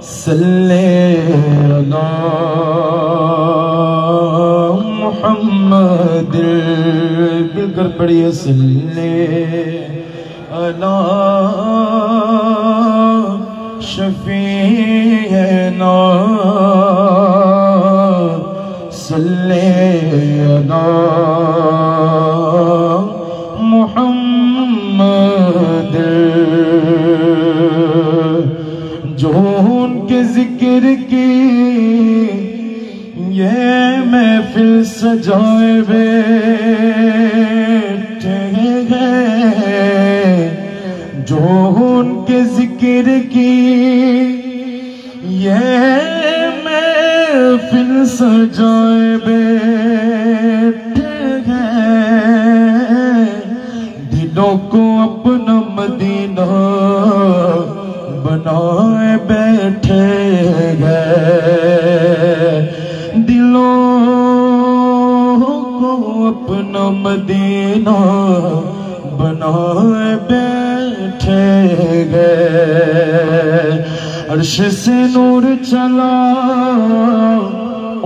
सल्ले मुहम्मद बिलकर पढ़िए सल्ले अला शफीना सल्ले अला मुहम्मद जो उनके जिक्र की ये महफिल सजाए बैठे हैं, जो उनके जिक्र की ये महफिल सजाए बैठे हैं, दिलों को अपना मदीना बनाए बैठे गए, दिलों को अपना मदीना बनाए बैठे गए। अर्श से नूर चला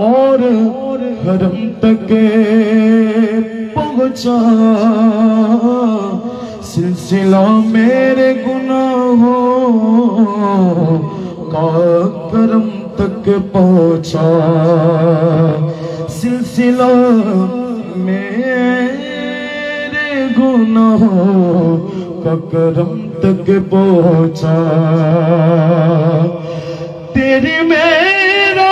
और हरम तक पहुंचा, सिलसिला मेरे गुनाहों का करम तक पहुंचा, सिलसिला मेरे गुनाहों का करम तक पहुंचा। तेरी मेरा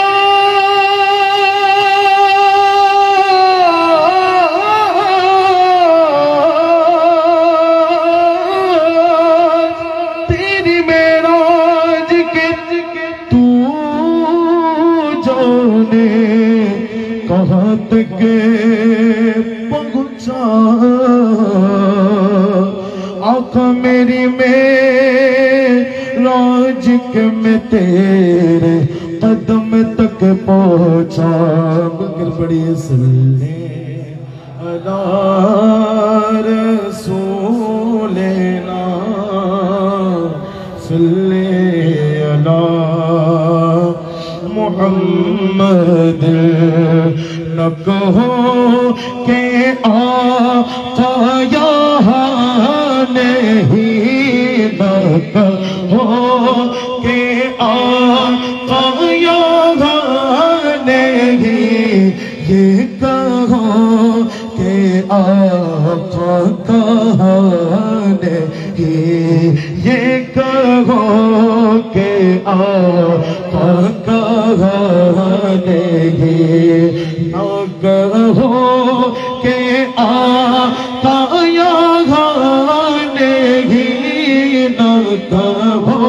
कहाँ तक पहुँचा, आँखों मेरी मेराज के मैं तेरे कदम तक पहुँचा। बकर पढ़िए सल्ले अला रसूलिना सल्ले अला मुहम्मद। न कहो के आका यहाँ नहीं, न कहो के आका यहाँ नहीं, ये कहो के आका कहाँ नहीं, ये कहो के आका कहाँ नहीं, न कहो के आका यहाँ नहीं, न कहो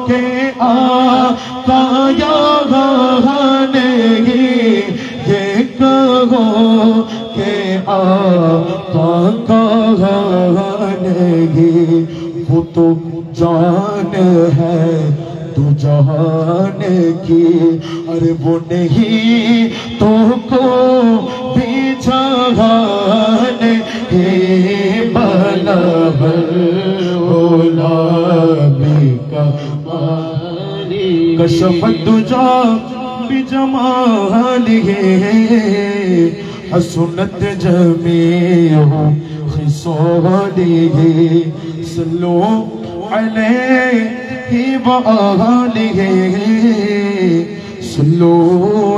के आका यहाँ नहीं, ये कहो के आका कहाँ नहीं। वो तो जान है तू जहान की, अरे वो नहीं तो को भी जहान ही बलब ओला भी कमाली, कशफत दुजा भी जमाली, हसनत जमीओ खिसालिही सल्लू अलैहि व आलिही सल्लू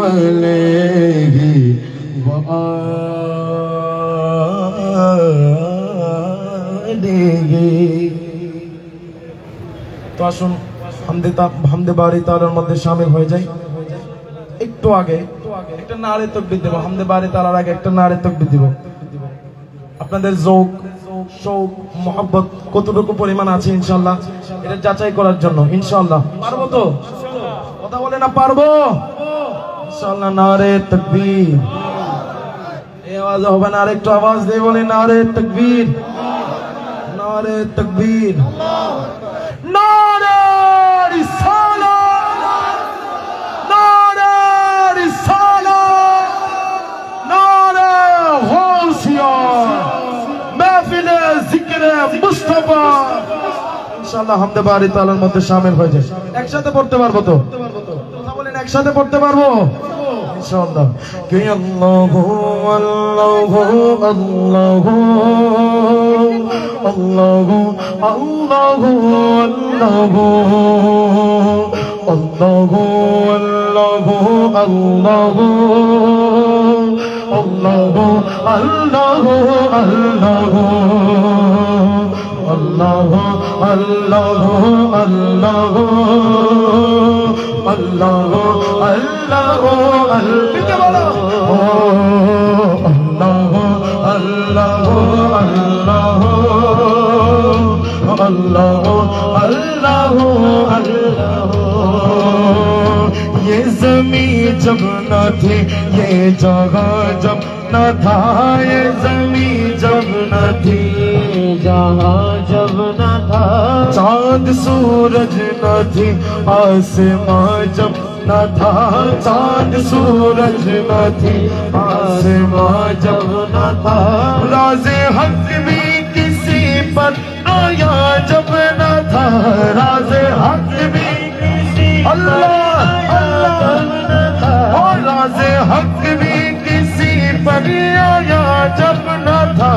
अलैहि व आलिही। तो আসুন হামদে বারি তাআলার মধ্যে শামিল হয়ে যাই। একটু আগে একটা নারে তাকবীর দেব, হামদে বারি তাআলার আগে একটা নারে তাকবীর দেব। আপনাদের যৌক শৌক মোহাব্বত কতটুকু পরিমাণ আছে ইনশাআল্লাহ এটা যাচাই করার জন্য ইনশাআল্লাহ পারবো তো? কথা বলে না পারবো ইনশাআল্লাহ। নারে তাকবীর, এই আওয়াজ হবে না, আরেকটু আওয়াজ দিয়ে বলি নারে তাকবীর, নারে তাকবীর, নারে রিসালাত, নারে রিসালাত, নারে গাউসিয়া, महफिल जिक्र मुस्तफा। মাশাআল্লাহ হামদে বারি তাআলার মধ্যে শামিল হয়ে যায়। একসাথে পড়তে পারবো তো? কথা বলেন, একসাথে পড়তে পারবো ইনশাআল্লাহ। কে আল্লাহু আল্লাহু আল্লাহু আল্লাহু আল্লাহু আল্লাহু আল্লাহু আল্লাহু আল্লাহু আল্লাহু আল্লাহু আল্লাহু আল্লাহু আল্লাহু আল্লাহু আল্লাহু আল্লাহু আল্লাহু আল্লাহু अल्लाह अल्लाह अल्लाह। ये ज़मीन जब न थी, ये जगह जब न था, ये ज़मीन जब न थी, जहाँ जब न था, चाँद सूरज न थी, आसमां जब न था, चाँद सूरज न थी, आसमां जब न था, राज़े हक भी किसी पर आया जब न था, राज़े हक भी किसी अल्लाह और राज़े हक भी किसी पर आया जब न था,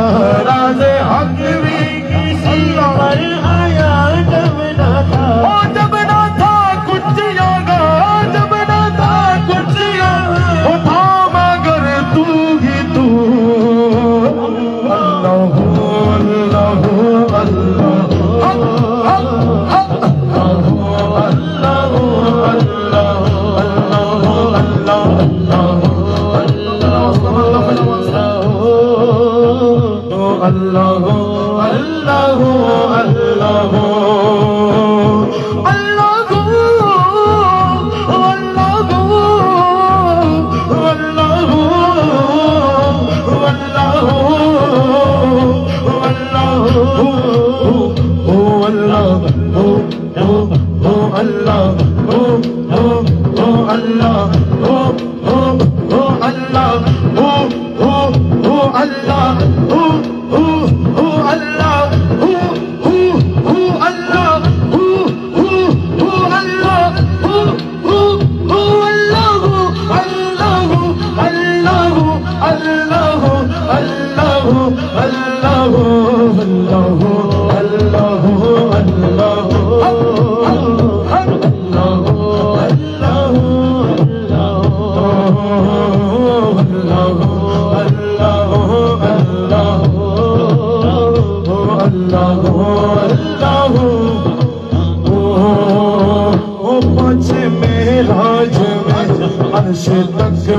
राज़े हक भी किसी पर आया जब न था, और जब न था कुछ यागा, जब न था कुछ यागा, था मगर तू ही तू। अल्लाह अल्लाह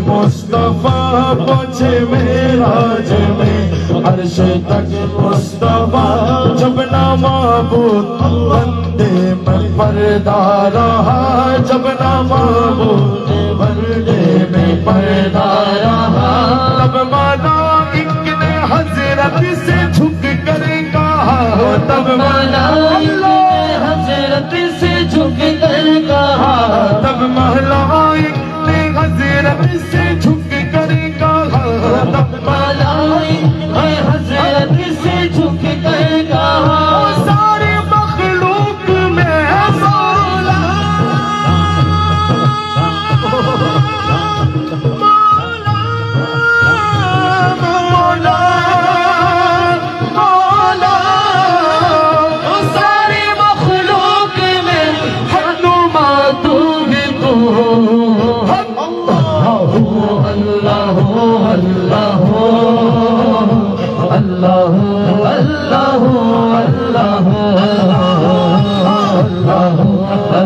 मुस्तफा पहुंचे मेराज में, अर्श तक मुस्तफा जब ना माबूद बंदे में पर्दा रहा, जब ना माबूद बंदे में पर्दा रहा, तब मलाइक ने हजरत से झुक कर कहा, तब मलाइक ने हजरत से झुक कर कहा, तब मलाइक हज़रत से झुक कर कहा, तब मलाइक ने हज़रत से झुक कर कहा, सारे मखलूक में मौला मौला मौला मौला, सारे मखलूक में हनुमा तू ही तू। अल्लाह अल्लाह अल्लाह अल्लाह अल्लाह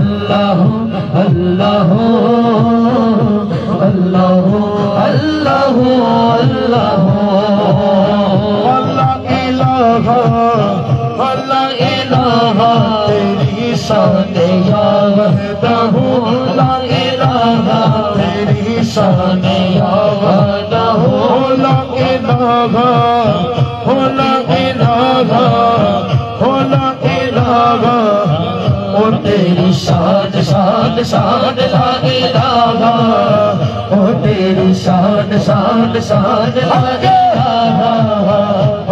अल्लाह अल्लाह अल्लाह अल्लाह अल्लाह अल्लाह इलाहा तेरी शान या वहदहू, ला इलाहा तेरी शान या वहदहू, ला इलाहा ला इलाहा ला इलाहा, ओ तेरी शान शान शान ला इलाहा, ओ तेरी शान शान शान ला इलाहा,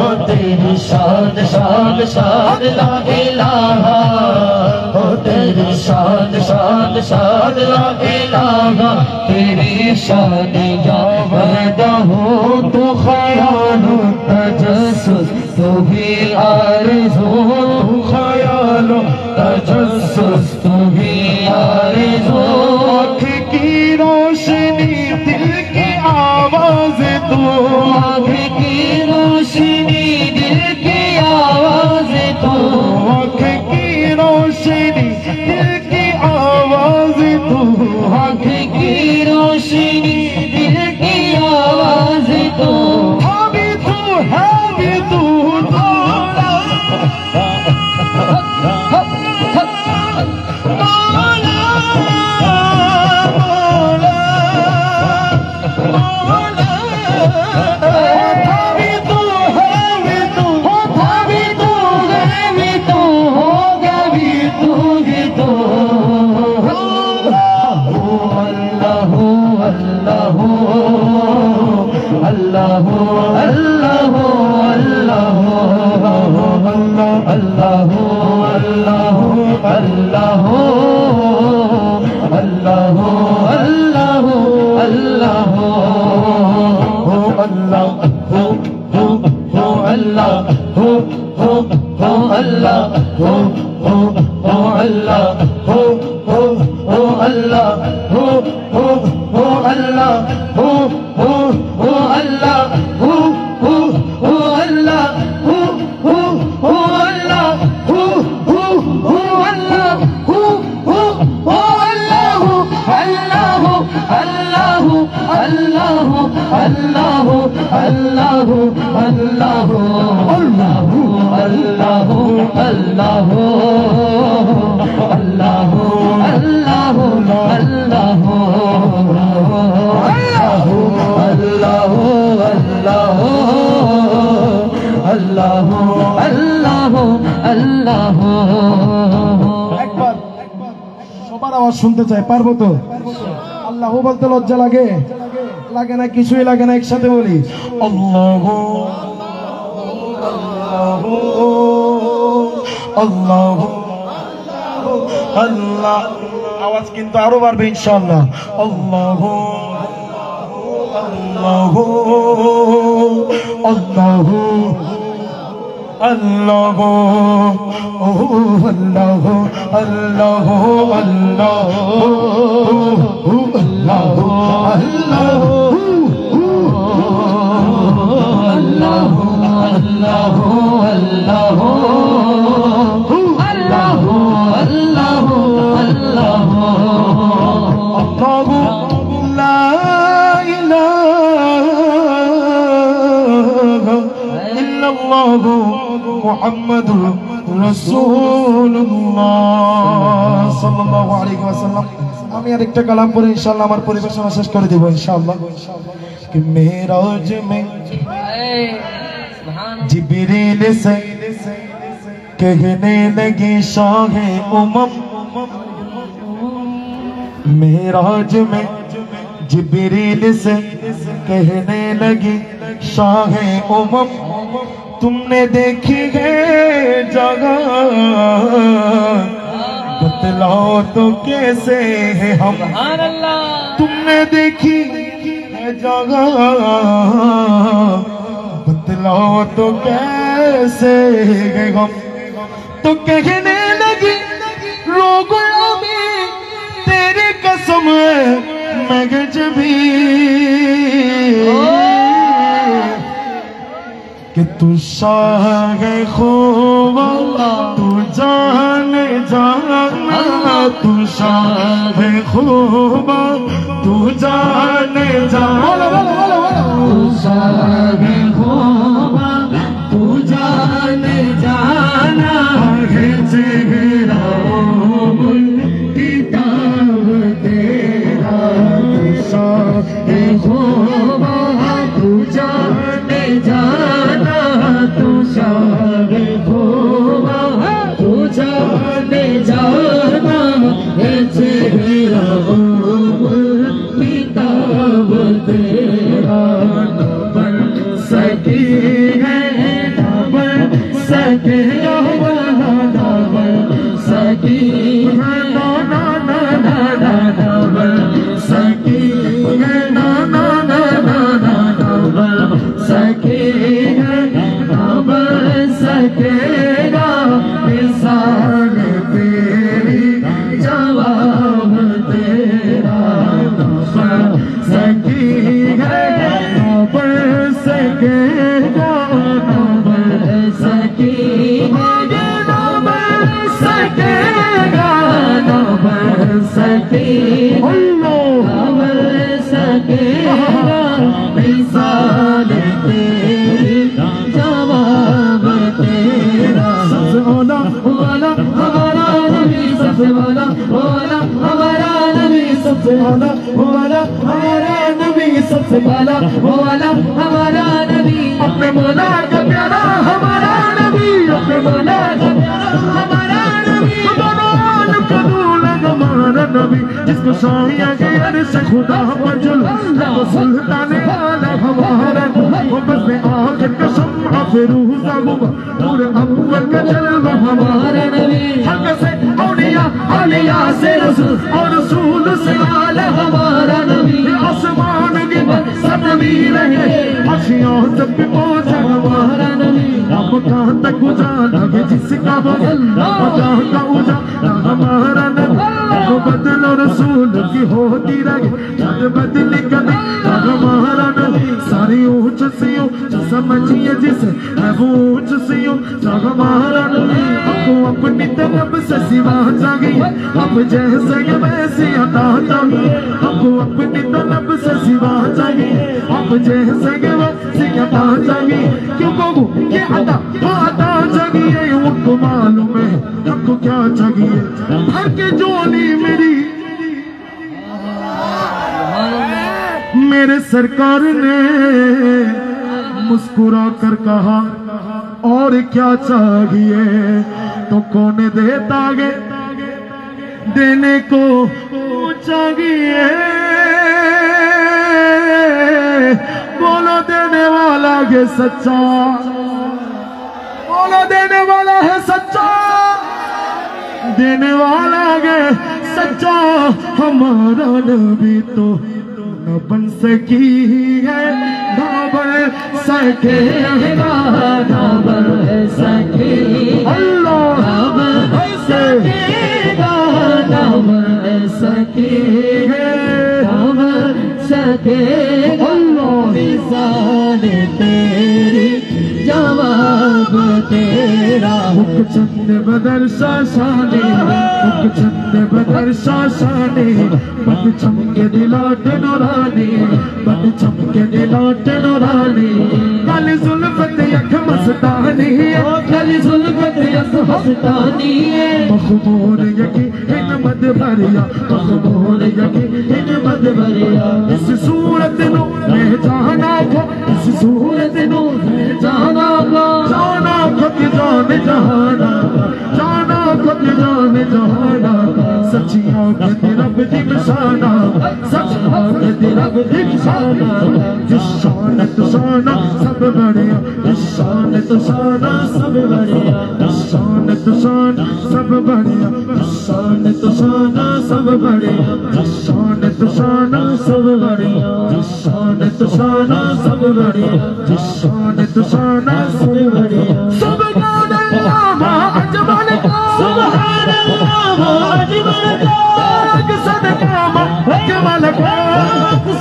ओ तेरी शान शान शान ला इलाहा हो तेरी शान शान शान ला इलाहा तेरी शान या वहदहू तू ख़यालु तजस्सुस तू भी आरज़ू ख़यालु तजस्सुस तू भी आरज़ू आँख की रोशनी दिल की आवाज़ तू आँख की रोशनी दिल की आवाज़ तू आँख की रोशनी दिल की आवाज़ तू आँख की रोशनी दिल की आवाज़ तू हावी तू সবার আওয়াজ শুনতে চাই, পারবো তো? আল্লাহু বলতে লজ্জা লাগে? লাগে না, কিছুই লাগে না, একসাথে বলি আল্লাহু আল্লাহু আল্লাহু আল্লাহ। আওয়াজ কিন্তু আরো বাড়বে ইনশাআল্লাহ। আল্লাহু আল্লাহু আল্লাহু আল্লাহু আল্লাহু আল্লাহু আল্লাহু আল্লাহু আল্লাহু আল্লাহু আল্লাহু আল্লাহু আল্লাহু আল্লাহু আল্লাহু লা ইলাহা ইল্লাল্লাহু মুহাম্মাদুর রাসূলুল্লাহ সাল্লাল্লাহু আলাইহি ওয়াসাল্লাম। আমি আরেকটা কালাম পড়ে ইনশাআল্লাহ আমার পরিবেশনা শেষ করে দেব ইনশাআল্লাহ। कि मेराज में जिब्रील से कहने लगे शाहे उमम, मेराज में जिब्रील से कहने लगी शाहे उमम, तुमने देखी है जगह बतलाओ तो कैसे है हम, तुमने देखी जगह बतलाओ तो कैसे गए हम। तो कहने लगी रो गया मैं तेरी कसम मैं गजबी कि तू शाहे खूबा तू जाने जाना, तू शाहे खूबा तू जाने जाना, तू शाहे खूबा तू जाने जाना है चेहरा किताब तेरा, तू शाहे खूबा तू जाने जाना, तू शाहे खूबा तू जाने जाना है चेहरा किताब तेरा, बन सकी है बन सकी है ना ना ना ना ना डबल सखी है ना ना ना ना ना डबल सखी है डबल सकेगा मिसाल तेरी जवाब तेरा डबल सखी है डबल सकेगा डबल सखी है डबल सकेगा डबल सखी डबल सकेगा मिसाल तेरी जवाब तेरा सबसे वाला हमारा नबी सबसे वाला हमारा नबी सबसे वाला हमारा नबी सबसे वाला हमारा नबी अपने मौला का प्यारा हमारा नबी अपने मौला का प्यारा हमारा नबी हमारा नबी जिसको शाहिया के अर्श खुदा पर जुल्म सुल्तान आलम हमारा वो बस में आखिर का शम्मा फिरूज़ा गुबा पूरे अव्वल का जलवा हमारा नबी हक से औलिया से रसूल और रसूल से आला हमारा नबी आसमान के सब नबी रहे अशियां तक भी पहुंचा हमारा नबी अब कहाँ तक उजाला है जिसका वो जहाँ का उजाला हमारा नबी वो बदलो रसूल की होती रहे जब बदली कभी हमारा नबी सारी ऊंच सी ऊंच समझिए जिसे है वो ऊंच सी ऊंच हमारा नबी आपको अपनी तरफ से सिवा चाहिए अब जैसे वैसे अता चाहिए आपको अपनी तरफ से सिवा चाहिए अब जैसे वैसे अता चाहिए क्यों कहूँ ये अता चाहिए उनको मालूम है आपको क्या चाहिए भर के जोली मेरे सरकार ने मुस्कुरा कर कहा और क्या चाहिए तो कौन देता गे देने को चाहिए बोलो देने वाला है सच्चा बोलो देने वाला है सच्चा देने वाला है सच्चा हमारा नबी तो न बन सकी है ना बन सकेगा ना बन सके अल्लाह ना बन सकेगा ना बन सके ना बन सकेगा अल्लाह मिसाल तेरी जवाब तेरा मुख चंद बदर शाशाने मुख चंद बदर शाशाने बद चमके दिलाट नूरानी बद चमके दिलाट नूरानी काली जुल्फत यख मस्तानी काली जुल्फत यख मस्तानी मखमूर यकी इन मद भरिया मखमूर यकी इन मद भरिया इस सूरत नो मैं जाना को इस सूरत नो मैं जाना को जाना खुद जान जहाना जाना खुद जान जहाना सच्चियों के रब दी निशाना सच्चियों के रब दी निशाना जिस शान तो शाना सब बढ़िया जिस शान तो शाना सब बढ़िया जिस शान तो शाना सब बढ़िया जिस शान तो शाना सब बढ़िया जिस शान तो शाना सब बढ़िया जिस शान तो शाना सब बढ़िया जिस शान तो शाना सब बढ़िया सुभान अल्लाह अजमल का सुभान अल्लाह अजमल का सदका अजमल का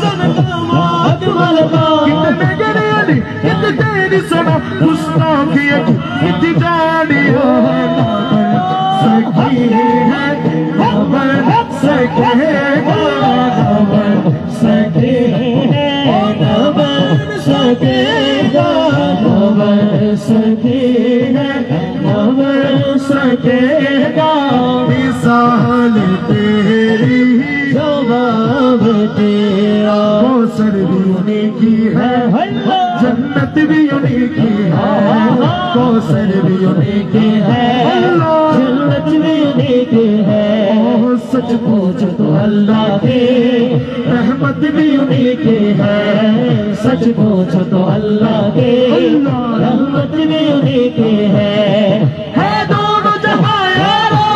सदका अजमल का कितने गिरे कितने तेरी सुनो गुस्ताखी कितनी जानी है सखी है खबर सके खबर सके खबर सकेगा खबर सके खबर सकेगा मिसाल तेरी जवाब तेरा कौसर भी उन्हीं की है जन्नत भी उन्हीं की है कौसर भी उन्हीं की है जन्नत भी उन्हीं की है सच पूछ तो अल्लाह के रहमत भी उन्हीं की है सच पूछ तो अल्लाह के रहमत भी उन्हीं की है दोनों जहां यारो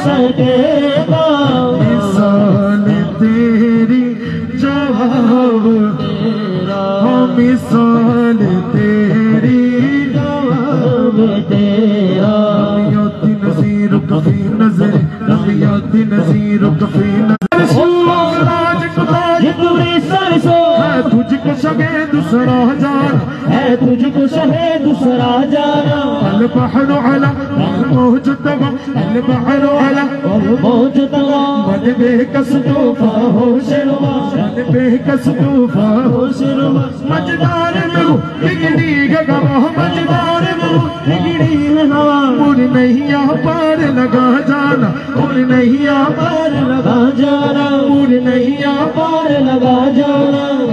सकेगा मिसाल तेरी जवाब तेरा मिसाल तेरी जवाब तेरा याती नज़ीर कफी नजर याती नज़ीर कफी तुझको शगे दूसरा जान है तुझको शगे दूसरा जाना अल बहर अला मौज तवा अल बहर अला मौज तवा मन बेकस तूफा हो शिरवा मन बेकस तूफा हो शिरवा मजदार में हो बिगड़ी गवा मजदार में हो बिगड़ी हवा मुर नहीं आ पार लगा जाना मुर नहीं आ पार लगा जाना मुर नहीं आ पार लगा जाना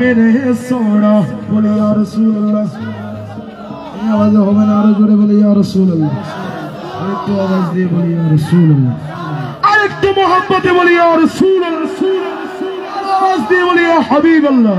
मेरे सोना बोले या रसूल अल्लाह आवाज हो मैं नारा जोड़े बोले या रसूल अल्लाह एक तो आवाज दे बोले या रसूल अल्लाह एक तो मोहब्बत बोले या रसूल अल्लाह आवाज दे बोले या हबीब अल्लाह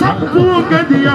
सब फूक दिया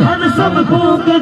धन सब फूक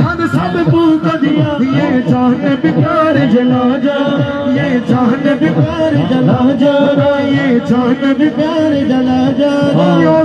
धन सब फूक दिया ये जान बिकार जला जा ये जान बिकार जला जा ये जान बिकार जला जा या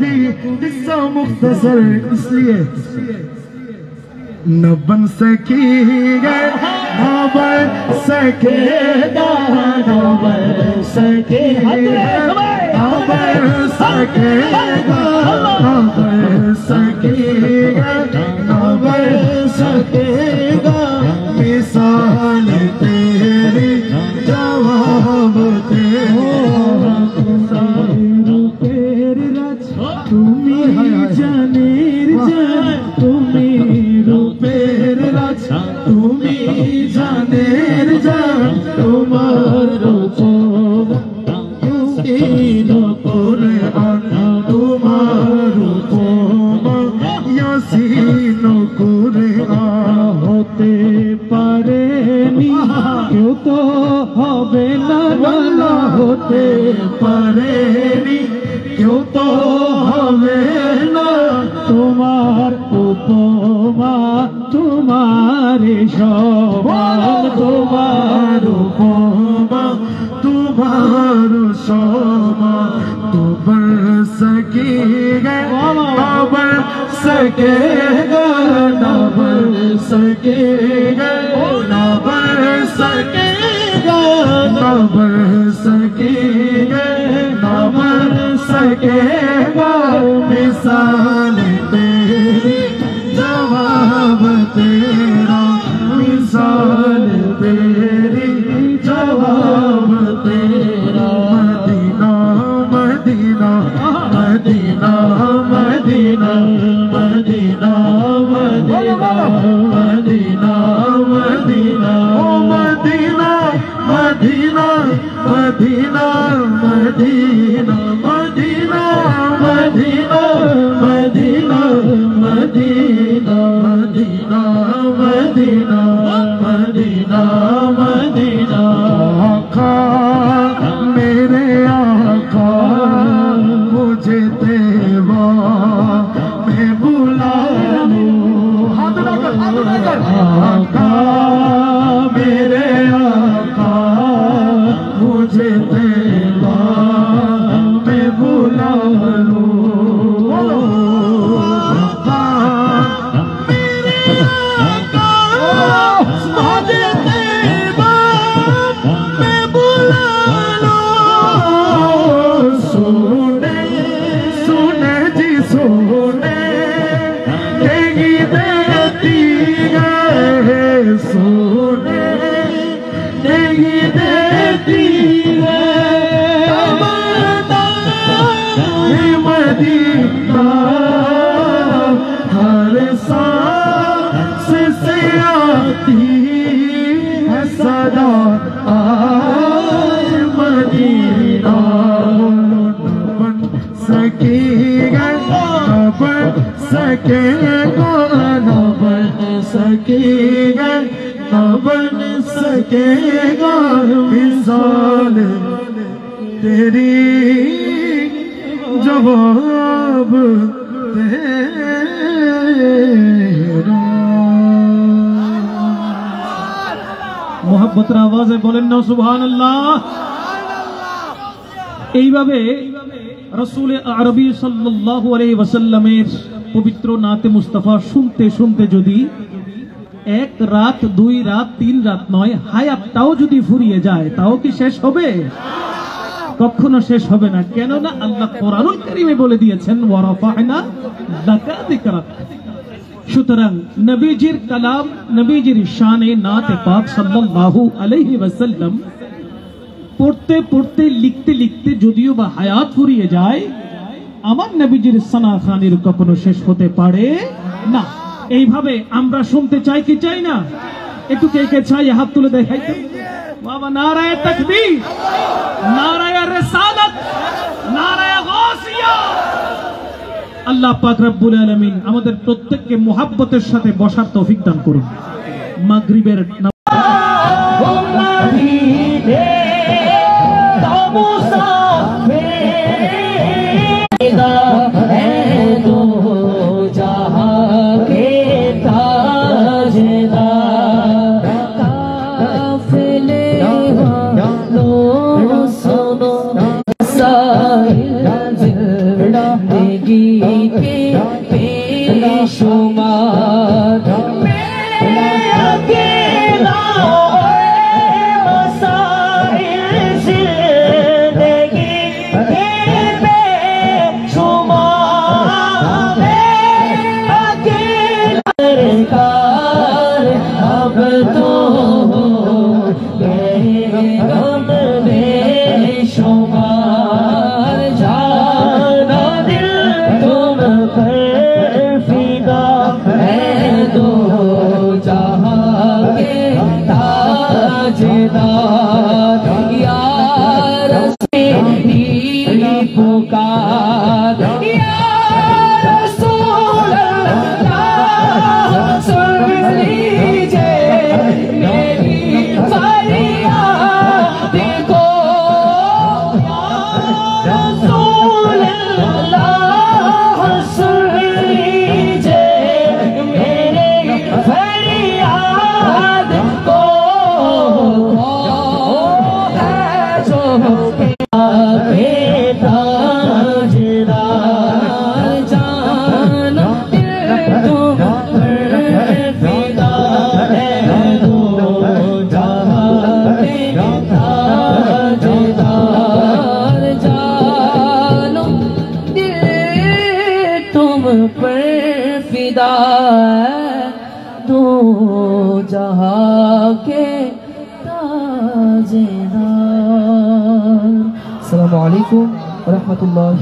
भी किस्सा मुख्तसर इसलिए न बन सकेगा न बन सकेगा न बन सकेगा न बन सकेगा न बन सकेगा न बन सकेगा मिसाल तेरी जवाब तेरा तेरी रच तुम्हें जानेर जान तुम्हें रूपेर रच तुम्हें जानेर जान तुम्हार रूपो होते पारे क्यों तो हबे ना होते पारे क्यों तो हबे ना तुम्हार उपमा तुम्हारे शोभान तुम्हार उपमा तुम्हार शोभा तो बढ़ सकेगा बढ़ सकेगा न बढ़ सकेगा न बढ़ सकेगा न बढ़ सकेगा न बढ़ सकेगा मिसाल तेरी जवाब तेरा मिसाल तेरी जवाब तेरा मदीना मदीना मदीना मदीना मदीना मदीना मदीना ओ मदीना मदीना मदीना मदीना मदीना मदीना मदीना मदीना मदीना मदीना मदीना मदीना आका मेरे आका मुझे तेवा मैं बुला लूं हाथ लगाकर आका मेरे आका मुझे तेवा सकेगा न बन सकेगा न बन सकेगा न बन सकेगा मिसाल तेरी जवाब मोहब्बतर आवाज़े बोलें ना सुभान अल्लाह। এইভাবে রাসূল আরবি সাল্লাল্লাহু আলাইহি ওয়াসাল্লামের পবিত্র নাতে মুস্তাফা শুনতে শুনতে যদি এক রাত দুই রাত তিন রাত নয় হায়াতটাও যদি ফুরিয়ে যায় তাও কি শেষ হবে? কখনো শেষ হবে না। কেননা আল্লাহ কোরআনুল কারীমে বলে দিয়েছেন ওয়া রাফা'না লাকা যিকরাক। সুতরাং নবীজির কালাম নবীজির শানে নাতে পাক সাল্লাল্লাহু আলাইহি ওয়াসাল্লাম পড়তে পড়তে লিখতে লিখতে যদিও বা হায়াত ফুরিয়ে যায় আমার নবীজির সানা খানির কখনো শেষ হতে পারে না। এইভাবে আমরা শুনতে চাই কি চাই না? একটু কে কে চাই হাত তুলে দেখাইতে। বাবা নারায়ে তাকবীর, নারায়ে রিসালাত, নারায়ে গাউসিয়া। আল্লাহ পাক রব্বুল আলামিন আমাদের প্রত্যেককে মুহাব্বতের সাথে বসার তৌফিক দান করুন। মাগরিবের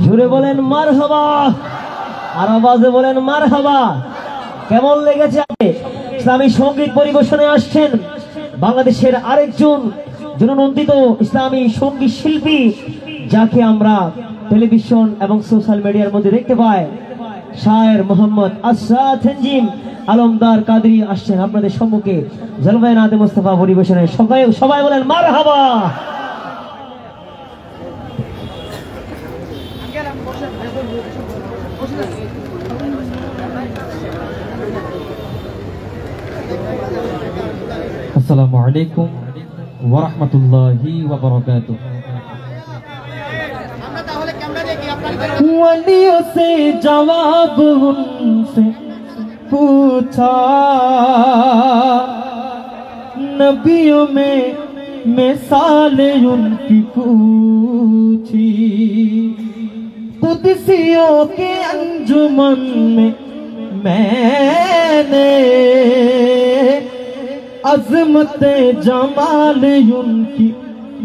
জোরে বলেন মারহাবা, আর আওয়াজে বলেন মারহাবা। কেমন লেগেছে? ইসলামী সঙ্গীত পরিবেশনে আসছেন বাংলাদেশের আরেকজন জননন্দিত ইসলামী সঙ্গীত শিল্পী, যাকে আমরা টেলিভিশন এবং সোশ্যাল মিডিয়ার মধ্যে দেখতে পাই। শায়ের মোহাম্মদ আশরাফ তানজিম আলমদার কাদরি আসছেন আপনাদের সম্মুখে জলবায়ে নাতে মুস্তাফা পরিবেশনে। সবাই বলেন মারহাবা। अस्सलामु अलैकुम व रहमतुल्लाहि व बरकातुहू। वलियों से जवाब उनसे पूछा, नबियों में मिसालें उनकी पूछी, कुदसियों के अंजुमन में मैंने अज़मते जमाल उनकी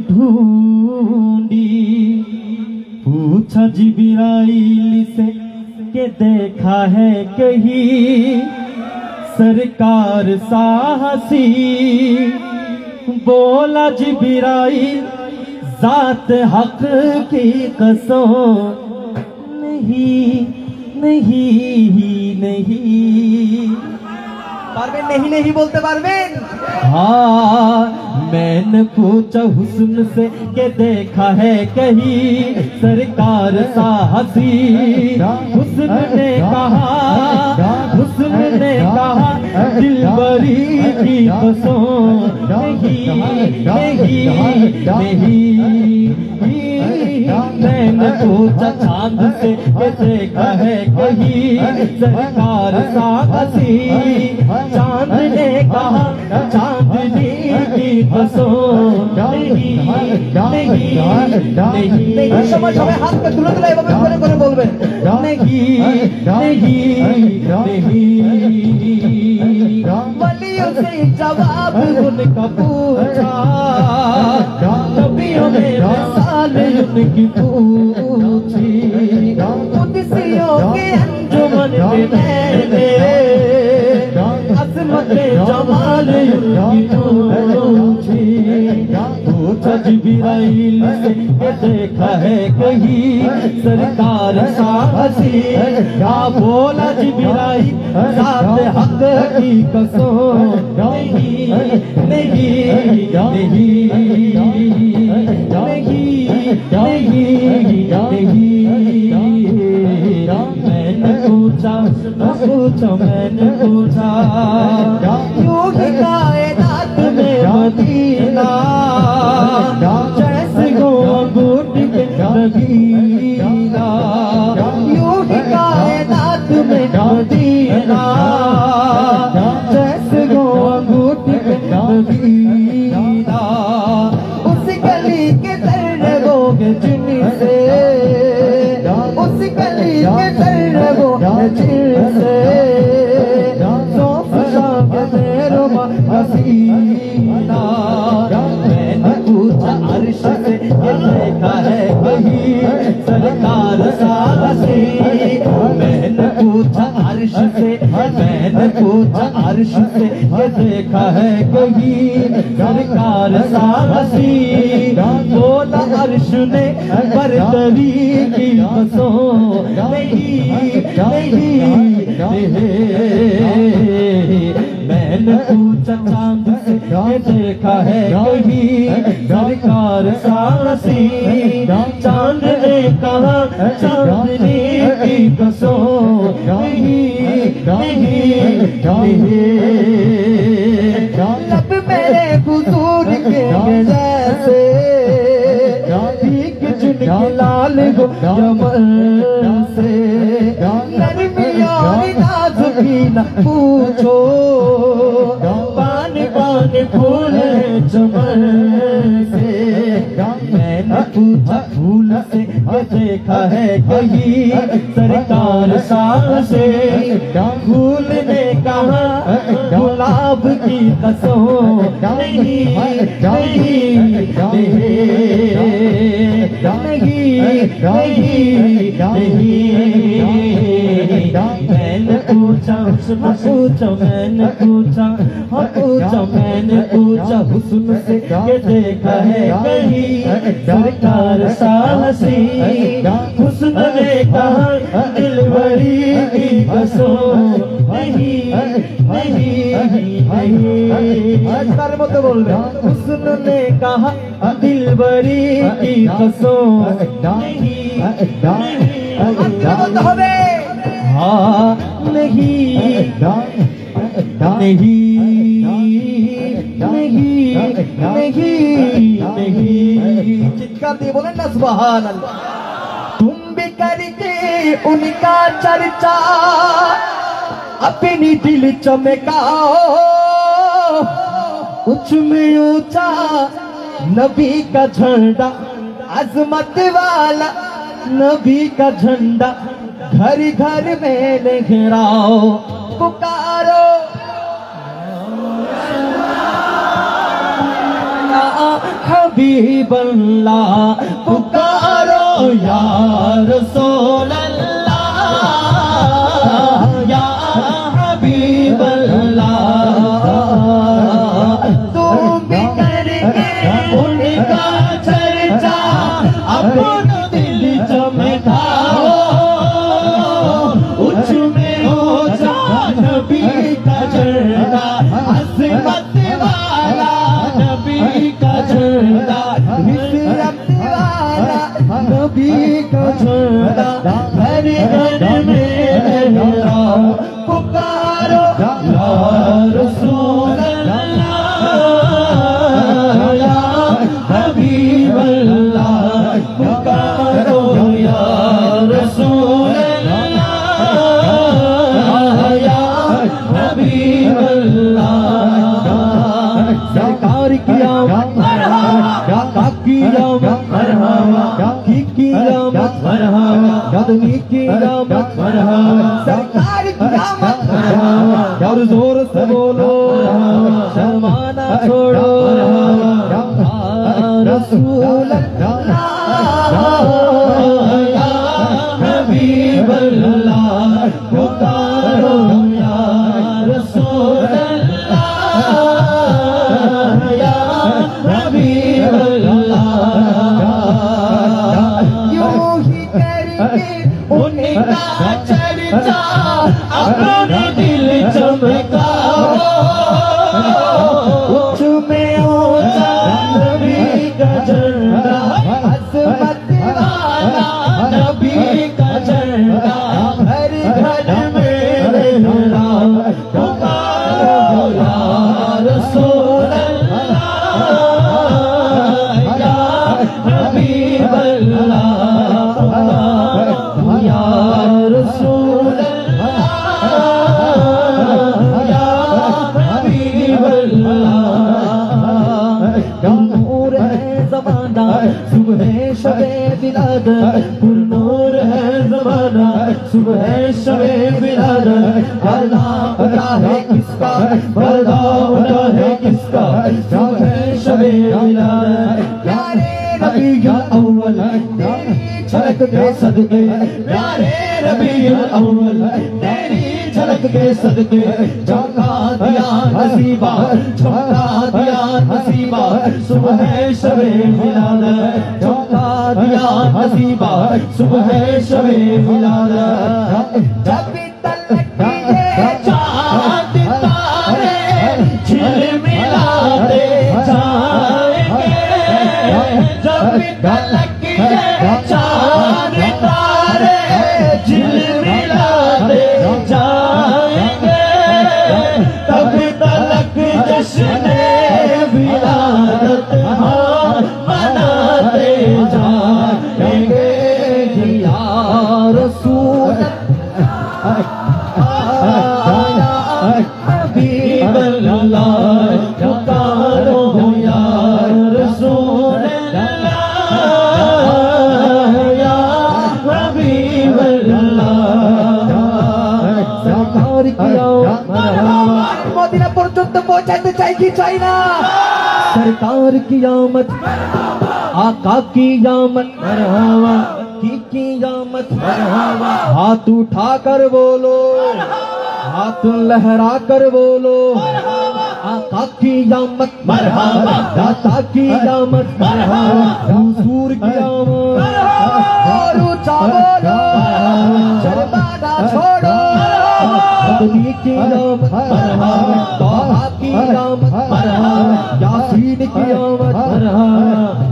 ढूंढी। पूछा जिब्राइल से के देखा है कहीं सरकार साहसी, बोला जिब्राइल जात हक की कसम नहीं नहीं नहीं পারবেন नहीं नहीं बोलते पारबेन हाँ मैंने पूछा हुस्न से के देखा है कहीं सरकार सा हसी हुस्न ने कहा दिलबरी की कसम नहीं नहीं नहीं मैंने पूछा चांद से के देखा है कहीं सरकार सा हसी चांद ने कहा चांदनी की कसम नहीं नहीं नहीं সময় সবাই হাত পা তুলে তুলে এভাবে করে করে বলবেন नहीं नहीं नहीं वलियों से जवाब उनका पूछा नबियों ने मिसाल उनकी पूछी कुदसियों के अंजुमन में मैंने अज़मत जमाल उनकी पूछी पूछा जिब्राइल से के देखा है कहीं सरकार सा हसी क्या बोला जिब्राइल साथ हक की कसम नहीं नहीं नहीं मैंने पूछा मैंने पूछा यूं ही कायनात में मदीना जैसे गो अंगूठ के नगीना यूं ही कायनात में मदीना जैसे गो अंगूठ के नगीना उस गली के दर्दों जिनसे उस गली के दर्दों जिनसे हसीना मैंने पूछा अर्श से ये देखा है कहीं सरकार सा हसी मैंने पूछा अर्श से मैंने पूछा अर्श से ये देखा है कहीं सरकार सा हसी बोला अर्श ने बरतरी की कसम नहीं नहीं मैंने पूछा चांद से ये देखा है कहीं सरकार सा हसी चांद ने कहा चांदनी की कसम नहीं नहीं लब मेरे हुजूर के जैसे ठीक जिनके लाल गो जमल से नरमी और नाज की न पूछो पानी पानी फूल चमन से मैंने पूछा फूल से ये देखा है कहीं सरकार सा से फूल ने कहा गुलाब की कसम नहीं नहीं मैंने पूछा मैंने पूछा मैंने पूछा हुस्न से ये देखा है कहीं सरकार सा हसी हुस्न ने कहा दिलबरी की कसम नहीं नहीं তার মধ্যে বলবেন हुस्न ने कहा दिलबरी की कसम नहीं বলতে হবে हाँ नहीं नहीं नहीं চিৎকার দিয়ে বলেন না সুবহানাল্লাহ तुम भी करके उनका चर्चा अपनी दिल चमकाओ उच्च में ऊंचा नबी का झंडा अजमत वाला नबी का झंडा घर घर में लहराओ पुकारो हबीब अल्लाह पुकारो या रसूल अल्लाह या हबीब अल्लाह तुम भी करके उनका चर्चा अपन दिल चमकाओ घर घर में मेरा पुकारो या रसूल अल्लाह या हबीब अल्लाह पुकारो या रसूल अल्लाह या हबीब अल्लाह सरकार की आमद मरहबा काकी आमद मरहबा की आमद मरहबा कदमी की आमद मरहबा सरकार की आमद मरहबा और जोर से बोलो शर्माना छोड़ो रसूल अल्लाह या हबीब अल्लाह पुकारो या रसूल अल्लाह या हबीब अल्लाह यूं ही करके उनका चर्चा अपने दिल चमकाओ उच्च में ऊंचा नबी का झंडा अज़मत वाला नबी का झंडा हर घर में लहरा पुकारो या रसूल अल्लाह या हबीब अल्लाह या रसूल अल्लाह या हबीब अल्लाह नूर है ज़माना सुबह शबे बिलाद नूर है ज़माना सुबह शबे बिलाद अल्लाह पता है किसका पर्दा उठा है किसका सुबह शबे बिलाद प्यारे रबीउल अव्वल तेरी झलक के सदके प्यारे रबीउल अव्वल तेरी झलक के सदके चमका दिया नसीबा चमका दिया नसीबा सुबह शबे मिलाद चमका दिया नसीबा सुबह शबे मिलाद जब तलक ये चांद तारे झिलमिलाते जाएंगे जब तलक ये चांद तारे झिलमिलाते जाएंगे तब तलक जश्न विलादत हम मनाते जाएंगे या रसूल हबीब अल्लाह पुकारो या रसूल अल्लाह या हबीब अल्लाह सरकार की आमद मदीना पर्यंत पहुंचाते चाই কি চাই না सरकार की आमद आका की आमद मरहबा की आमद मरहबा हाथ उठा कर बोलो हाथ लहरा कर बोलो आका की आमद मरहबा दाता की आमद मरहबा हुजूर की आमद और ऊंचा बोलो शर्माना छोड़ो नबी की आमद मरहबा तौहा की आमद मरहबा यासीन की आमद मरहबा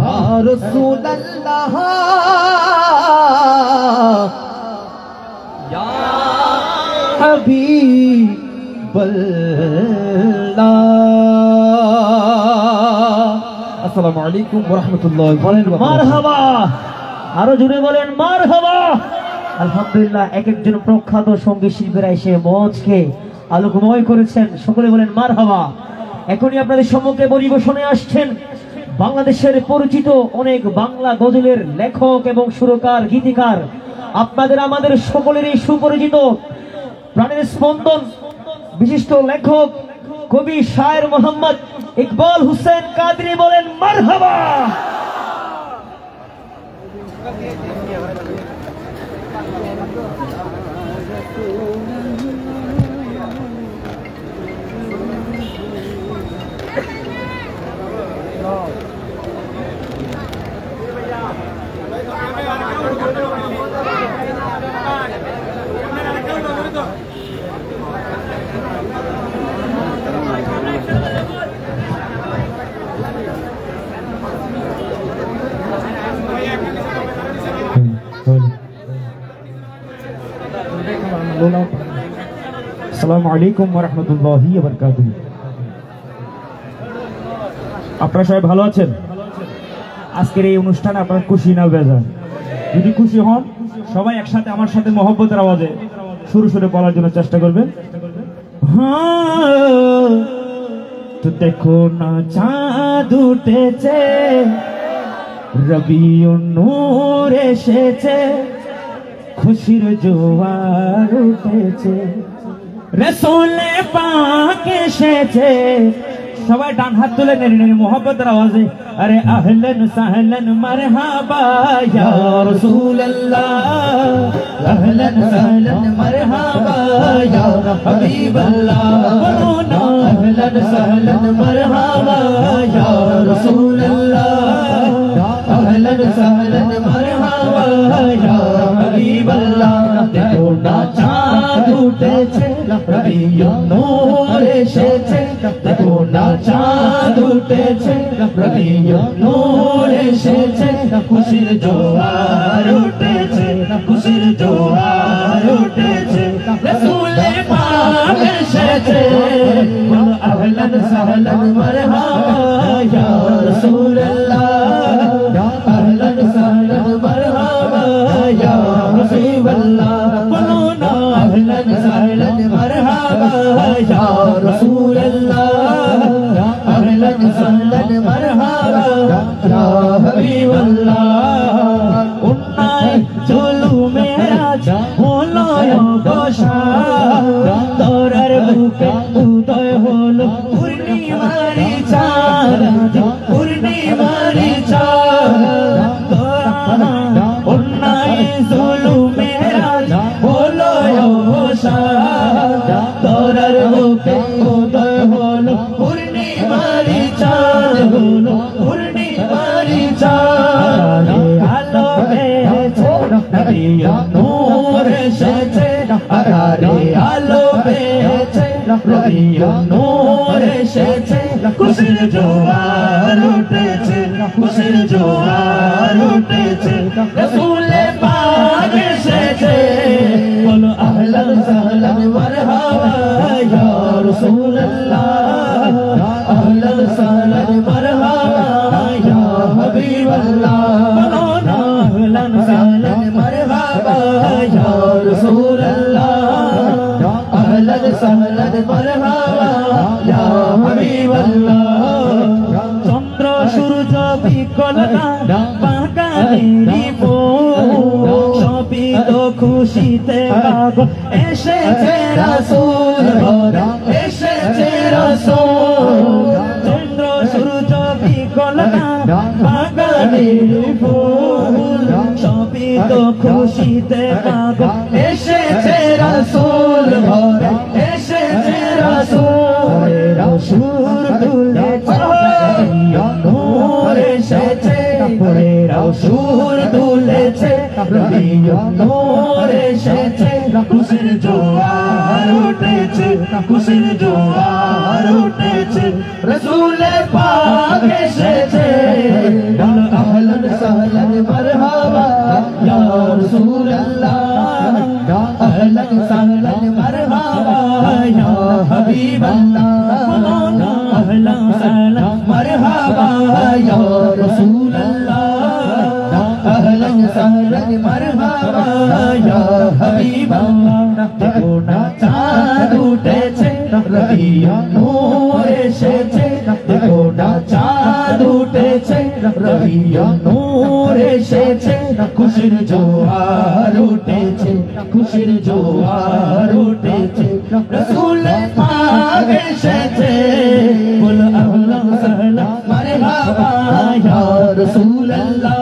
या रसूल अल्लाह या हबीब अल्लाह अस्सलामु अलैकुम व रहमतुल्लाहि বলেন মারহাবা আরো জোরে বলেন মারহাবা আলহামদুলিল্লাহ এক একজন প্রখ্যাত সঙ্গীত শিল্পীরা এসে মঞ্চকে আলোকময় করেছেন সকলে বলেন মারহাবা এখনই আপনাদের সম্মুখে পরিবেশনে আসছেন বাংলাদেশের পরিচিত অনেক বাংলা গজলের লেখক এবং সুরকার গীতিকার আপনাদের আমাদের সকলেরই সুপরিচিত প্রাণের স্পন্দন বিশিষ্ট লেখক কবি শায়ের মোহাম্মদ ইকবাল হোসেন কাদরি বলেন মারহাবা আসসালামু আলাইকুম ওয়া রাহমাতুল্লাহি ওয়া বারাকাতুহু। আপনারা সবাই ভালো আছেন? আজকের এই অনুষ্ঠানে আপনারা খুশি না বেজার? যদি খুশি হন সবাই একসাথে আমার সাথে মহব্বতের আওয়াজে সুরে সুরে বলার জন্য চেষ্টা করবেন। হ্যাঁ, তো দেখো না চাঁদ উঠেছে, রবিউন নূর এসেছে, খুশির জোয়ার উঠেছে, রাসূল পাক এসেছে। সবাই ডান হাত তুলে নেড়ে নেড়ে মোহব্বতের আওয়াজে আরে আহলান সাহলান মারহাবা ইয়া রাসূলুল্লাহ, আহলান সাহলান মারহাবা ইয়া হাবিবাল্লাহ, বলো না আহলান সাহলান মারহাবা ইয়া রাসূলুল্লাহ, আহলান সাহলান মারহাবা ইয়া হাবিবাল্লাহ। দেখো না চাঁদ উঠেছে, রবিউন নূর এসেছে, দেখো না চাঁদ উঠেছে, রবিউন নূর এসেছে, খুশির জোয়ার উঠেছে, খুশির জোয়ার উঠেছে, রাসূল পাক এসেছে, বলো আহলান সাহলান মারহাবা ইয়া রাসূলুল্লাহ, আহলান সাহলান মারহাবা ইয়া হাবিবাল্লাহ, বলো না আহলান সাহলান মারহাবা ইয়া রাসূলুল্লাহ, আহলান সাহলান মারহাবা ইয়া হাবিবাল্লাহ। উন্নায় চলু মেরাজ হলো অবসান, তোরার বুকে উদয় হলো পূর্ণিমারি চাঁদ, পূর্ণিমারি চাঁদ। উন্নায় চলু মেরাজ হলো অবসান, তোরার বুকে উদয় হলো পূর্ণিমারি চাঁদ, হলো পূর্ণিমারি চাঁদ। আলো পেয়েছে, রবিউন নূর এসেছে, আরে আলো পেয়েছে, রবিউন নূর এসেছে, খুশির জোয়ার উঠেছে, খুশির জোয়ার উঠেছে, রাসূল পাক এসেছে, বলো আহলান সাহলান মারহাবা ইয়া রাসূলুল্লাহ, আহলান সাহলান মারহাবা ইয়া হাবিবাল্লাহ, বলো না আহলান সাহলান মারহাবা ইয়া রাসূলুল্লাহ, আহলান সাহলান মারহাবা ইয়া হাবিবাল্লাহ। চন্দ্র সূর্য বিকল না বাগানেরই ফুল, সবই তো খুশিতে পাগল, এসেছে রাসূল ঘরে, এসেছে রাসূল। চন্দ্র সূর্য বিকল না বাগানেরই ফুল, সবই তো খুশিতে পাগল, এসেছে রাসূল ঘরে, এসেছে রাসূল। সুর তুলেছে, নূর এসেছে, সুর তুলেছে, রবিউন নূর এসেছে, খুশির জোয়ার উঠেছে, খুশির জোয়ার উঠেছে, রাসূল পাক এসেছে, বলো আহলান সাহলান মারহাবা ইয়া রাসূলুল্লাহ, আহলান সাহলান মারহাবা ইয়া হাবিবাল্লাহ, বলো না আহলান সাহলান মারহাবা ইয়া রাসূলুল্লাহ, আহলান সাহলান মারহাবা ইয়া হাবিবাল্লাহ। দেখো না চাঁদ উঠেছে, রবিউন নূর এসেছে, দেখো না চাঁদ উঠেছে, রবিউন নূর এসেছে, খুশির জোয়ার উঠেছে, খুশির জোয়ার উঠেছে, রাসূল পাক এসেছে, বলো আহলান সাহলান মারহাবা ইয়া রাসূলুল্লাহ,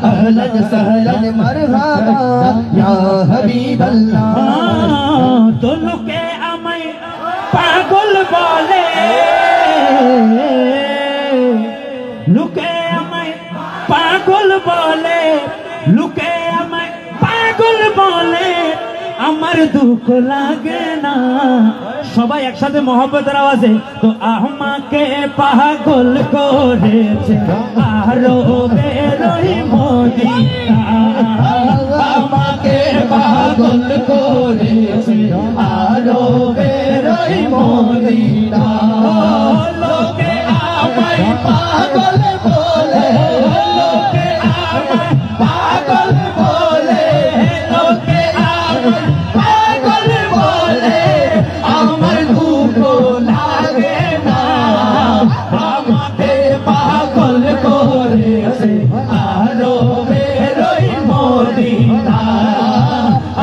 আহলান সাহলান মারহাবা ইয়া হাবিবাল্লাহ। তো লোকে আমায় পাগল বলে, লোকে আমায় পাগল বলে, লোকে আমায় পাগল বলে, আমার দুঃখ লাগে না। সবাই একসাথে মহব্বতের আওয়াজে, তো আমাকে পাগল করেছে আরো বেরোই মদিনা, আমাকে পাগল করে মদিনা লোকে আমায় পাগল বলে লোকে আমায় পাগল বলে লোকে আমায় পাগল বলে আমার দুঃখ লাগে না আমাকে পাগল করেছে আরো বেরোই মদিনা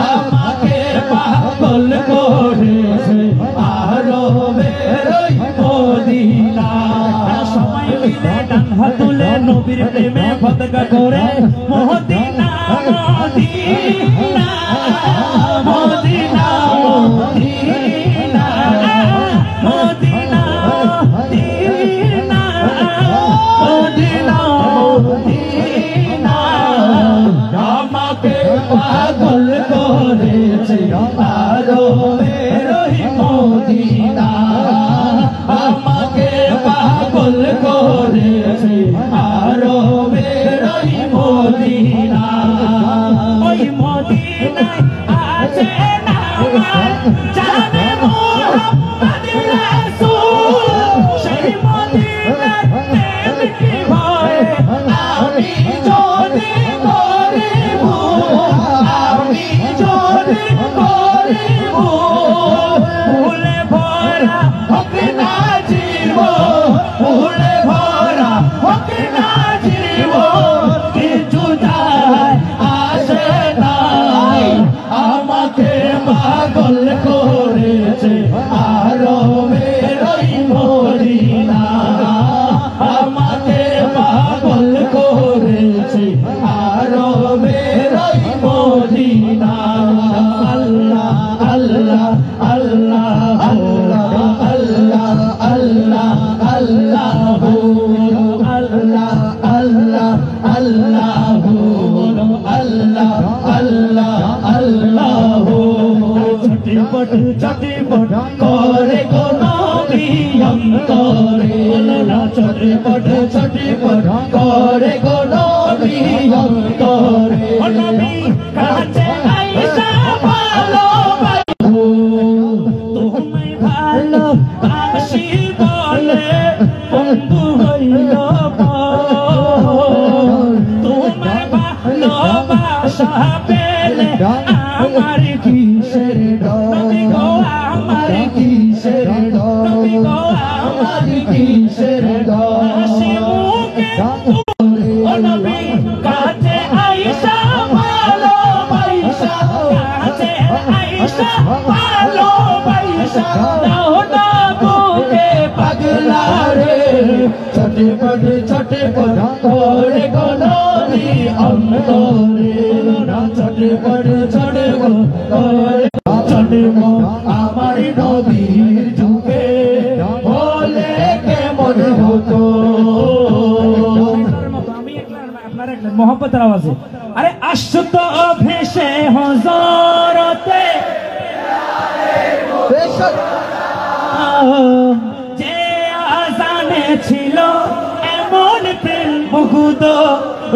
আমাকে পাগল করেছে আরো বেরোই মদিনা সবাই মিলে ডান হাত তুলে নবীর প্রেমে পতাকা করে Medina Medina Medina Medina Medina Medina Medina Medina আমাকে পাগল করেছে আরো বেরোই মদিনা আমাকে পাগল করেছে আরো বেরোই মদিনা ওই মদিনায় আছে না জানে মুহাম্মদ রাসূল সেই মদিনার প্রেম কি হয় আমি যদি করিব আমি যদি করিব ভুলে ভরা হোক না জীব ভুলে ভরা হোক না জীব কিছু যায় আসে নাই আমাকে পাগল করেছে আরো বেরোই মদিনা আমাকে পাগল করেছে আরো বেরোই মদিনা আল্লাহ আল্লাহ আল্লাহ আল্লাহ আল্লাহ আল্লাহ আল্লাহ আল্লাহ আল্লাহ আল্লাহ আল্লাহ আল্লাহ ছটিপট ছটিপট করে গো নবী অন্তরে না ছটিপট ছটিপট করে গো নবী অন্তরে নবী কাছে আইসা ভালো তুমি ভালো বাসি বলে বন্ধু হইল তোমায় ভালোবাসা পেলে আমার কিসের ডর আমার কিসের ডর আমার কিসের ডর নবী কাছে আইসা ভালো পয়সা কাছে আইসা ভালো পয়সা দাও না বুকে পাগলা রে ছটে পট করে গো নবী অন্তরে ছটে পট করে আমার নবীর যুগে বলে কেমন হতো মোহাম্মতের আওয়াজে আরে আসতো তো ভেসে হজরতে যে আজানে ছিল এমন প্রেম মুগ্ধ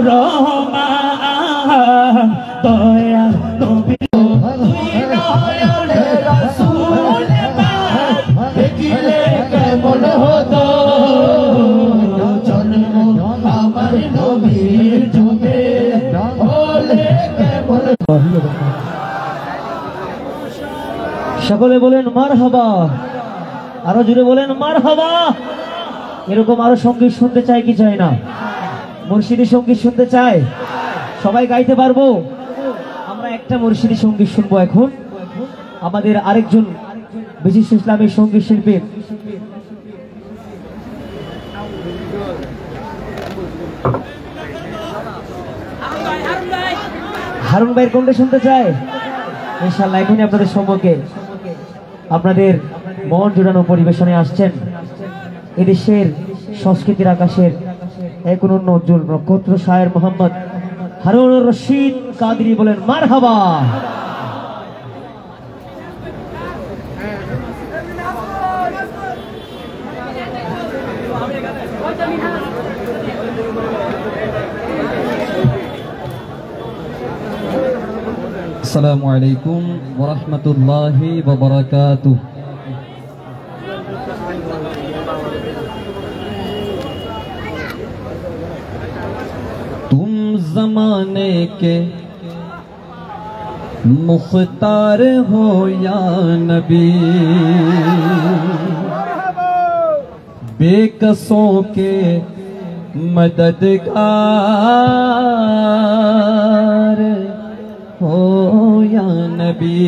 রহমান দয়া নবী তুই নয়নে রাসূল দেখিলে কেমন হতো জন্ম আমার নবীর যুগে বলে কেমন সকলে বলেন মারহাবা আরো জোরে বলেন মারহাবা এরকম আরো সঙ্গীত শুনতে চাই কি চাই না মুর্শিদি সঙ্গীত শুনতে চাই সবাই গাইতে পারবো আমরা একটা মুর্শিদি সঙ্গীত শুনবো এখন আমাদের আরেকজন বিশিষ্ট ইসলামী সঙ্গীত শিল্পী হারুন ভাইয়ের কোনটা শুনতে চাই ইনশাআল্লাহ এখনই আপনাদের সম্মুখে আপনাদের মন জোড়ানো পরিবেশনে আসছেন এদেশের সংস্কৃতির আকাশের এক অনন্য উজ্জ্বল নক্ষত্র শায়ের মোহাম্মদ হারুন রশিদ কাদরি বলেন মারহাবা আসসালামু আলাইকুম ওয়া রাহমাতুল্লাহি ওয়া বারাকাতুহু जमाने के मुख्तार हो या नबी, बेकसों के मददगार हो या नबी,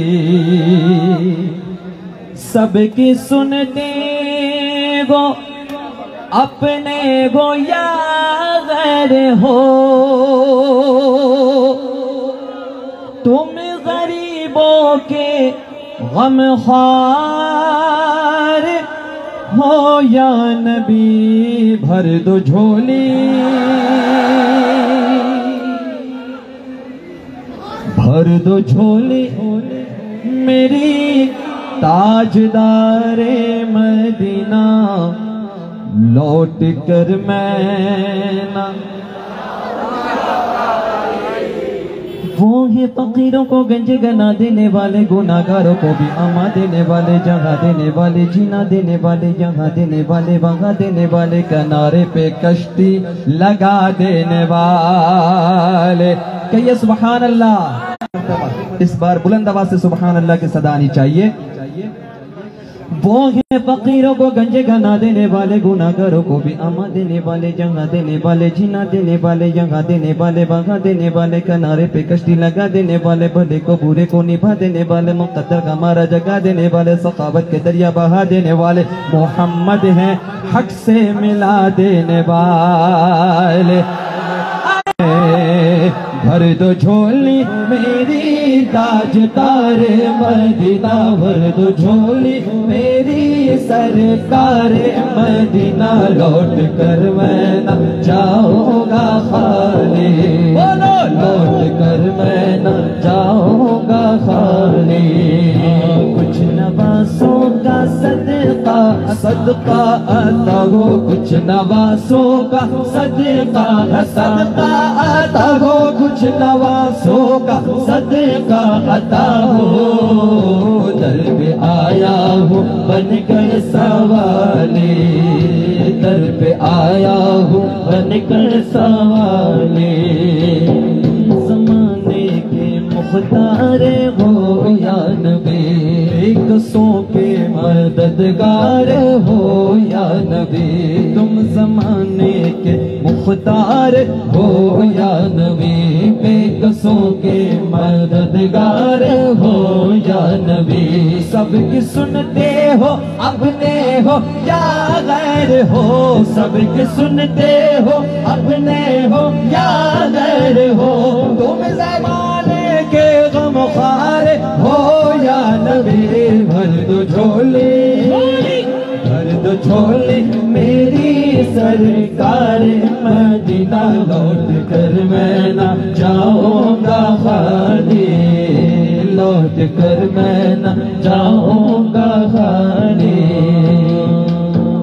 सबकी सुनते वो अपने वो या गैर हो, तुम गरीबों के गमख्वार हो या नबी, भर दो झोली भर दो झोली मेरी ताजदारे मदीना, लौट कर मैं ना। वो है फकीरों को गंज गना देने वाले, गुनाहगारों को भी अमा देने वाले, जगह देने वाले, जीना देने वाले, यहाँ देने वाले, वहाँ देने वाले, किनारे पे कश्ती लगा देने वाले। कहिए सुभान अल्लाह। इस बार बुलंद आवाज से सुभान अल्लाह की सदा आनी चाहिए। वो है फकीरों को गंजे गना देने वाले, गुनाहगारों को भी अमा देने वाले, जगह देने वाले, जीना देने वाले, यहाँ देने वाले, वहाँ देने वाले, किनारे पे कश्ती लगा देने वाले, भले को बुरे को निभा देने वाले, मुक़द्दर का मारा जगा देने वाले, सखावत के दरिया बहा देने वाले, मोहम्मद हैं हक से मिला देने वाले। भर दो झोली मेरी ताजदार मदीना, भर दो झोली मेरी सरकार मदीना, लौट कर मैं न जाऊंगा खाली, लौट कर मैं न जाऊंगा खाली। कुछ नवासों का सदका सदका आता हो, कुछ नवासों का सदका सदका आता हो, कुछ नवासों का सदका आता हो। दर पे आया हूँ बनकर सवाले, दर पे आया हूँ बनकर सवाले। ज़माने के मुख्तार हो या नबी, बेकसों के मददगार हो या नबी, तुम ज़माने के मुख्तार हो या नबी, बेकसों के मददगार हो या नबी। सबकी सुनते हो अपने हो या गैर हो, सबकी सुनते हो अपने हो या गैर हो, तुम ज़माने के गमख्वार हो या नबी। भर दो झोली भर दो झोली मेरी सरकार मदीना, लौट कर मैं ना जाऊंगा खाली, लौट कर मैं न जाऊंगा खाली।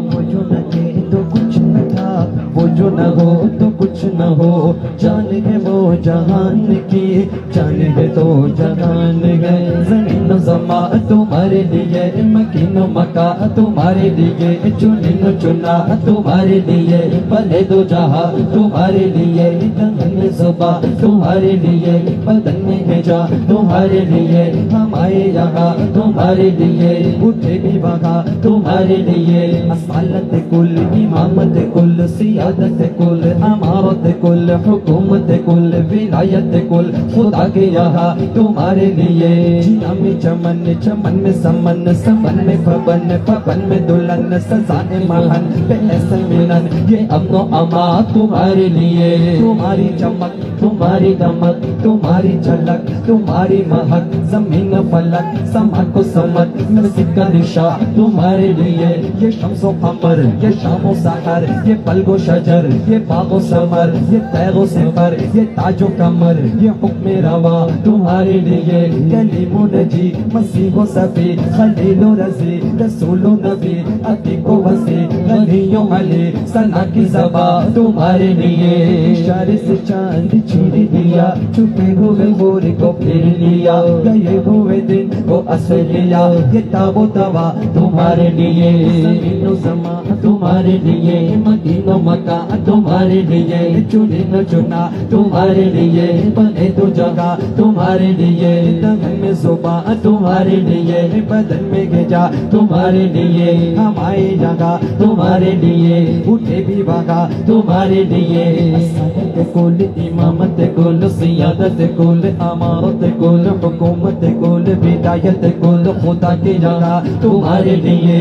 वो जो न थे तो कुछ न था, वो जो न हो तो कुछ न हो, जान है वो जहान की, जान है तो जहान है। ज़मीन ज़मा तुम्हारे लिए, मकीन मका तुम्हारे लिए, चुनिन चुना तुम्हारे लिए, भले दो जहां तुम्हारे लिए, तन में ज़ुबा तुम्हारे लिए, बदन में है जा तुम्हारे लिए, हमारे यहाँ तुम्हारे लिए, उठे भी वहाँ तुम्हारे लिए। असमालत कुल, इमामत कुल, सियादत कुल, अमारत कुल, हुकूमत कुल, विलायत कुल, खुदा के यहाँ तुम्हारे लिए। जिया में चमन, चमन में समन, समन में फबन, फबन में दुल्हन, सजाने महन, बेहसन मिलन, ये अमनो अमा तुम्हारे लिए। तुम्हारी चमक, तुम्हारी दमक, तुम्हारी झलक, तुम्हारी महक, जमीन फलक, समा को समत, मस्जिद का निशा तुम्हारे लिए। ये शम्सो कमर, ये शामो सहर, ये पलगो शजर, ये बागो समर, ये तैगो सिफर, ये ताजो कमर, ये हुक्म रवा तुम्हारे लिए। कलीमो नजी, मसीहो सफी, खलीलो रजी, रसूलो नबी, अतीको वसी, गनियो अली, सना की ज़बा तुम्हारे लिए। इशारे से चांद चीर दिया, छुपे हुए गोरे को फिर लिया, गए हुए दिन वो असलिया ये ताबो तवा तुम्हारे लिए, ज़मीनो ज़मा तुम्हारे लिए, मदीनो मक्का तुम्हारे लिए, चुने न चुना तुम्हारे लिए, बने दो जगह तुम्हारे लिए, तन में ज़ुबान तुम्हारे लिए, बदन में गिजा तुम्हारे लिए, हमारे जगह तुम्हारे लिए, उठे भी भागा तुम्हारे लिए, असद कुल इमामत कुल सियादत कुल अमारत कुल हुकूमत कुल विदायत कुल खुदा की जगह तुम्हारे लिए,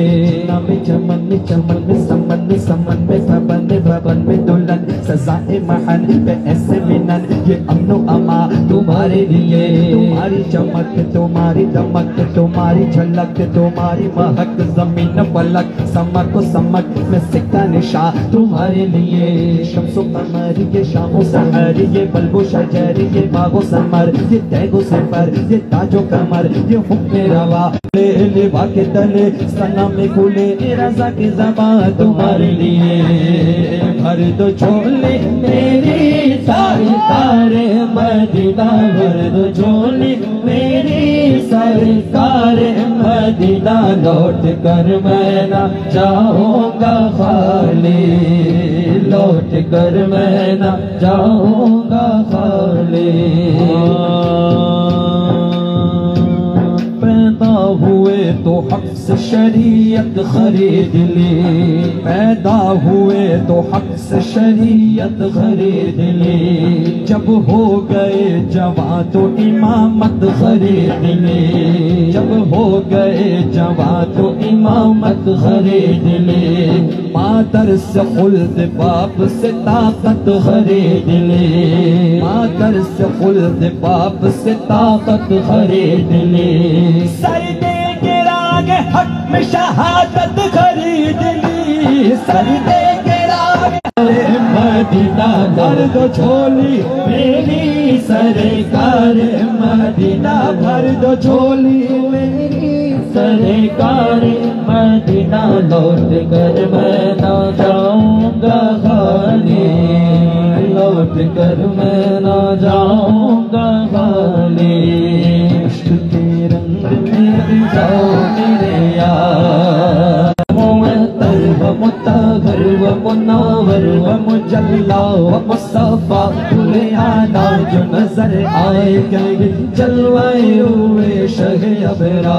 नाम चमन चमन में समन में समन में भवन में भवन में दुल्हन सजाए महन पे ऐसे मिलन ये अमनो अमा तुम्हारे लिए, तुम्हारी चमक तुम्हारी दमक तुम्हारी झलक तुम्हारी महक जमीन पलक समक समक में सिक्का निशा तुम्हारे लिए, शम्सो कमर ये शामो सहर ये बल्बो शजर ये बागो समर ये तैगो सफर ये ताजो कमर ये हुक्म रवा ले के तले सना में खुले रजा की ज़बान तुम्हारे लिए, भर दो झोले मेरी सरकार मदीना, भर दो झोले मेरी सरकार मदीना, लौट कर मैं ना जाऊंगा खाली, लौट कर मैं ना जाऊंगा खाली। पैदा हुए तो हक से शरीयत खरीद ली, पैदा हुए तो हक से शरीयत खरीद ली, जब हो गए जवां तो इमामत खरीद ली, जब हो गए जवां तो इमामत खरीद ली, मातर से खुल्द बाप से ताकत खरीद ली, मातर से खुल्द बाप से ताकत खरीद ली, सरदे के राग हक में शहादत खरीद ली, सरदे के राग मदीना, भर दो झोली मेरी सरकार मदीना, भर दो झोली मेरी सरकार मदीना, लौट कर मैं ना जाऊंगा खाली, लौट कर मैं ना जाऊंगा खाली, इश्क के रंग में जाओ मेरे यार, मुअत्तर व मुताहर व मुनव्वर व मुजल्ला व मुस्तफा तुले आला, जो नजर आए कहीं जलवाए हुए शहे अबरार,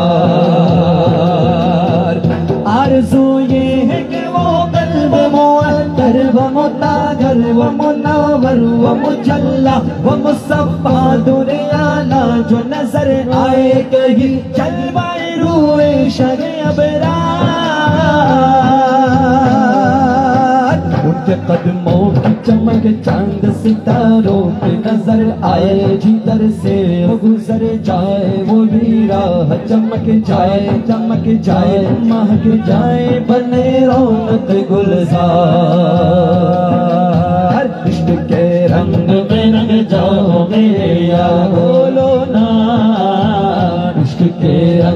आरज़ू ये है कि वो कल्ब मुअत्तर व मुताहर व मुनव्वर व मुजल्ला व मुस्तफा तुले आला, जो नजर आए कहीं जलवाए हुए शहे अबरार, उनके कदमों की चमक चांद सितारों की नजर आए, जिधर से वो गुजर जाए वो भी राह चमक जाए महक जाए, बने रौनक गुलजार, इश्क के रंग में रंग जाओ मेरे यार, बोलो ना इश्क के रंग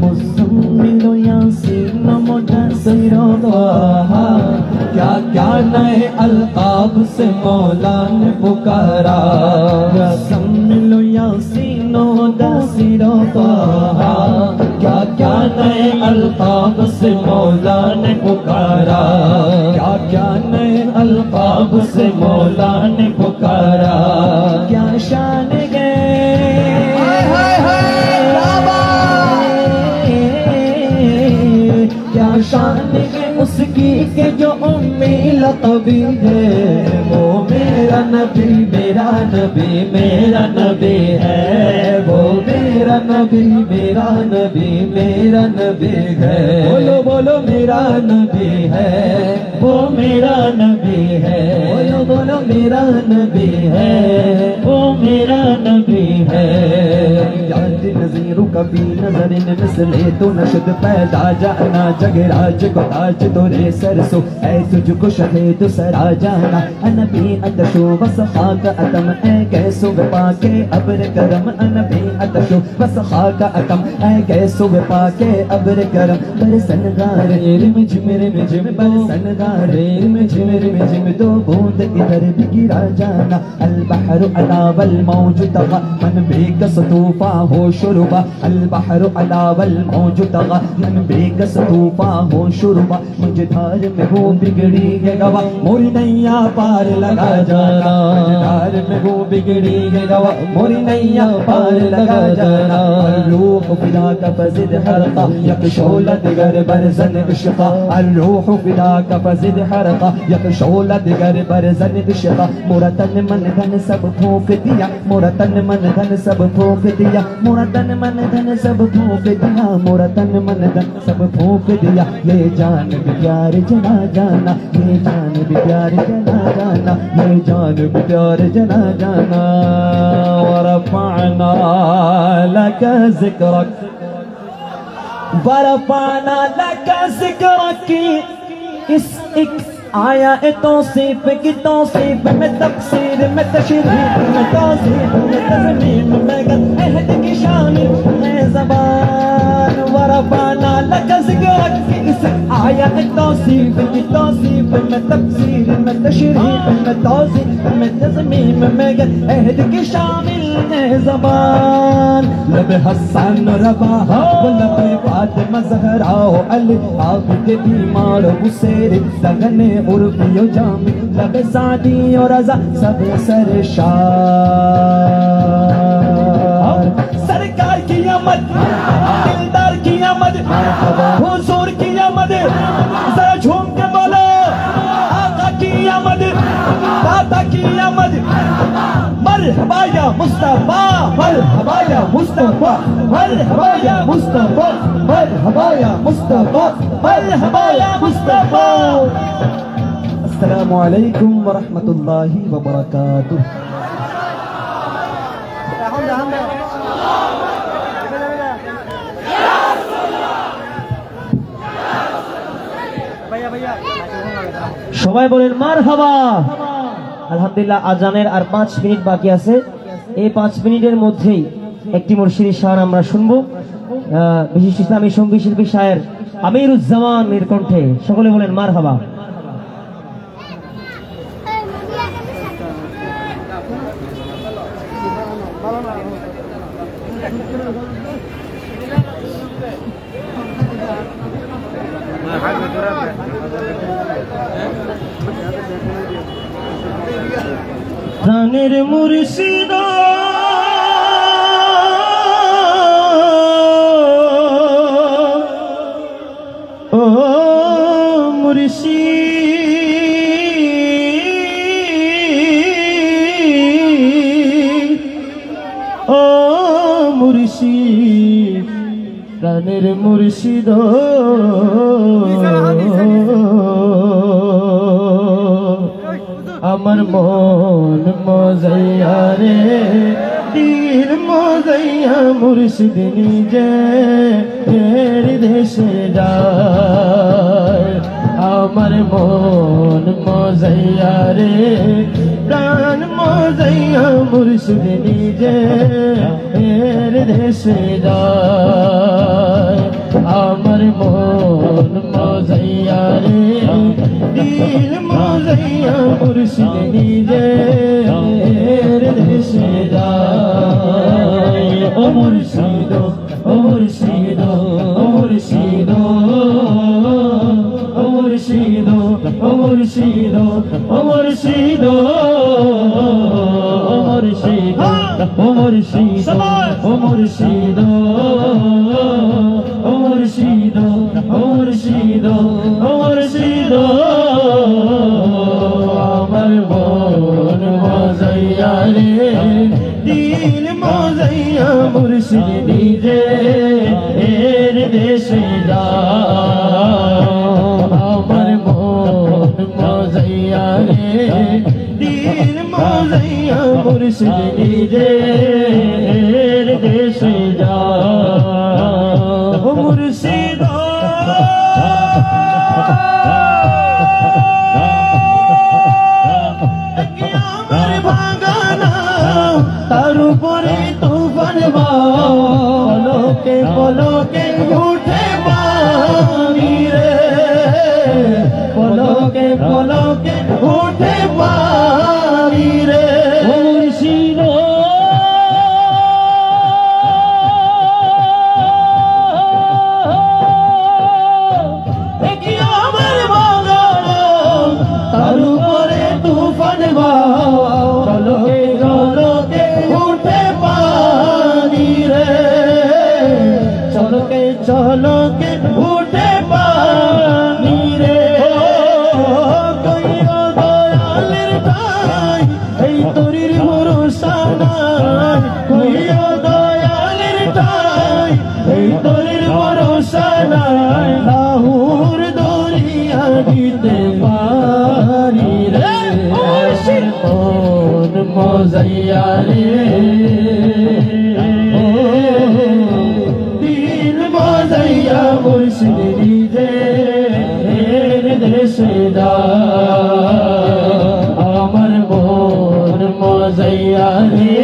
मुज़म्मिल यासीन मुदस्सिर तहा, क्या क्या नए अल्काब से मौला ने पुकारा, मुज़म्मिल यासीन मुदस्सिर तहा, क्या क्या नए अल्काब से मौला ने पुकारा, क्या क्या नए अल्काब से मौला ने पुकारा, क्या शान गए क्या शान है उसकी के जो उम्मी लक़बी है, वो मेरा नबी मेरा नबी मेरा नबी है, वो मेरा नबी मेरा नबी मेरा नबी है, बोलो बोलो मेरा नबी है, वो मेरा नबी है, बोलो बोलो मेरा नबी है, वो मेरा नबी है, तेरी नज़ीरों का भी नजरिन मिसले तो नशद पैदा जाना जगराज को ताज तोरे सरसो ऐ तुझको शहे तो सरा जाना अनबी अदशो वसखा का अतम ऐ कैसो पाके अब्र करम अनबी अदशो वसखा का अतम ऐ कैसो पाके अब्र करम बरसनगार रिम झिम बरसनगार रिम झिम दो बूंद इधर भी गिरा जाना अल बहरु अला वल मौज तगा मन बेकस तूफा हो शुरुबा अल बहरु अला वल मौज तगा मन बेकस तूफा हो शुरुबा मुझे धार में वो बिगड़ी है गवा मोरी नैया पार लगा जाना धार में वो बिगड़ी है गवा मोरी नैया पार लगा जाना रूह फिदा का फजिद हरका यकशोला दिगर बरज़न इश्क़ा रूह फिदा का फजिद हरका यकशोला दिगर बरज़न इश्क़ा मोरा तन मन धन सब फूंक दिया मोरा तन मन धन सब फूंक दिया मोरा तन मन धन सब फूंक दिया मोरा तन मन धन सब फूंक दिया ये जान भी प्यार जना जाना ये जान भी प्यार जना जाना ये जान भी प्यार जना जाना वरफ़अना लक ज़िक्रक वरफ़अना लक ज़िक्रक की इस एक आया ए तौसीफ की तौसीफ में तफसीर में तशरीह में तौसीफ में तज़मीम में अहद की शान है ज़बान वरफ़अना लक ज़िक्रक की इस आया ए तौसीफ की तौसीफ में तफसीर में तशरीह में तौसीफ में तज़मीम में अहद की शामिल है ज़बान लब हसन रबा लब फातिमा ज़हरा अली आबिद बीमार हुसैन लगने उर्फियो जामी लब सादी और रज़ा सब सरशार सरकार की आमद दिलदार की आमद हुजूर की आमद जरा झूम के बोलो आका की आमद दाता की आमद मरहबा या मुस्तफा मरहबा या मुस्तफा मरहबा या मुस्तफा मरहबा या मुस्तफा मरहबा या मुस्तफा अस्सलामु अलैकुम व रहमतुल्लाहि व बरकातुहू সবাই বলেন মারহাবা। আলহামদুলিল্লাহ আজানের আর 5 মিনিট বাকি আছে। এই 5 মিনিটের মধ্যেই একটি মুর্শিদি শান আমরা শুনবো। বিশিষ্ট ইসলামী সঙ্গীত শিল্পী শায়ের আমিরুজ্জামানের কণ্ঠে। সকলে বলেন মারহাবা। প্রাণের মুর্শিদ ও মুর্শিদ ও মুর্শিদ প্রাণের মুর্শিদ আমার মন মজাইয়া রে দিল মজাইয়া মুর্শিদ নিজে এর দেশে যায় আমার মন মজাইয়া রে প্রাণ মজাইয়া মুর্শিদ নিজে এর দেশে যায় আমার মন মজাইয়া রে দিল মজাইয়া মুর্শিদ নিজে এর দেশে যায় ও মুর্শিদ ও মুর্শিদ ও মুর্শিদ ও মুর্শিদ ও মুর্শিদ ও মুর্শিদ ও মুর্শিদ ও মুর্শিদ ও মুর্শিদ ও মুর্শিদ ও মুর্শিদ ও মুর্শিদ আমার মন মজাইয়া রে দিল মজাইয়া মুর্শিদ নিজে এর দেশে যায় আমার মন মজাইয়া মজাইয়া রে দিন মজাইয়া মুর্শিদ নিজের দেশে যা ও মুর্শিদ আমার বাগানা তার উপরে তুফান পলকে পলকে উঠে পানি রে পলকে পলকে উঠে পানি রে মুর্শিদ দেখি আমার বাগানা তার উপরে তুফান পলকে পলকে উঠে পানি রে চলকে চলকে উঠে পানি রে কইও দয়ালের ঠাই এই তরির ভরসা নাই কইও দয়ালের ঠাই এই তরির ভরসা নাই লাহুর দরিয়া দিতে পারি রে মন মজাইয়া রে দিল মজাইয়া মুর্শিদ নিজের দেশে যা আমার মন মজাইয়া রে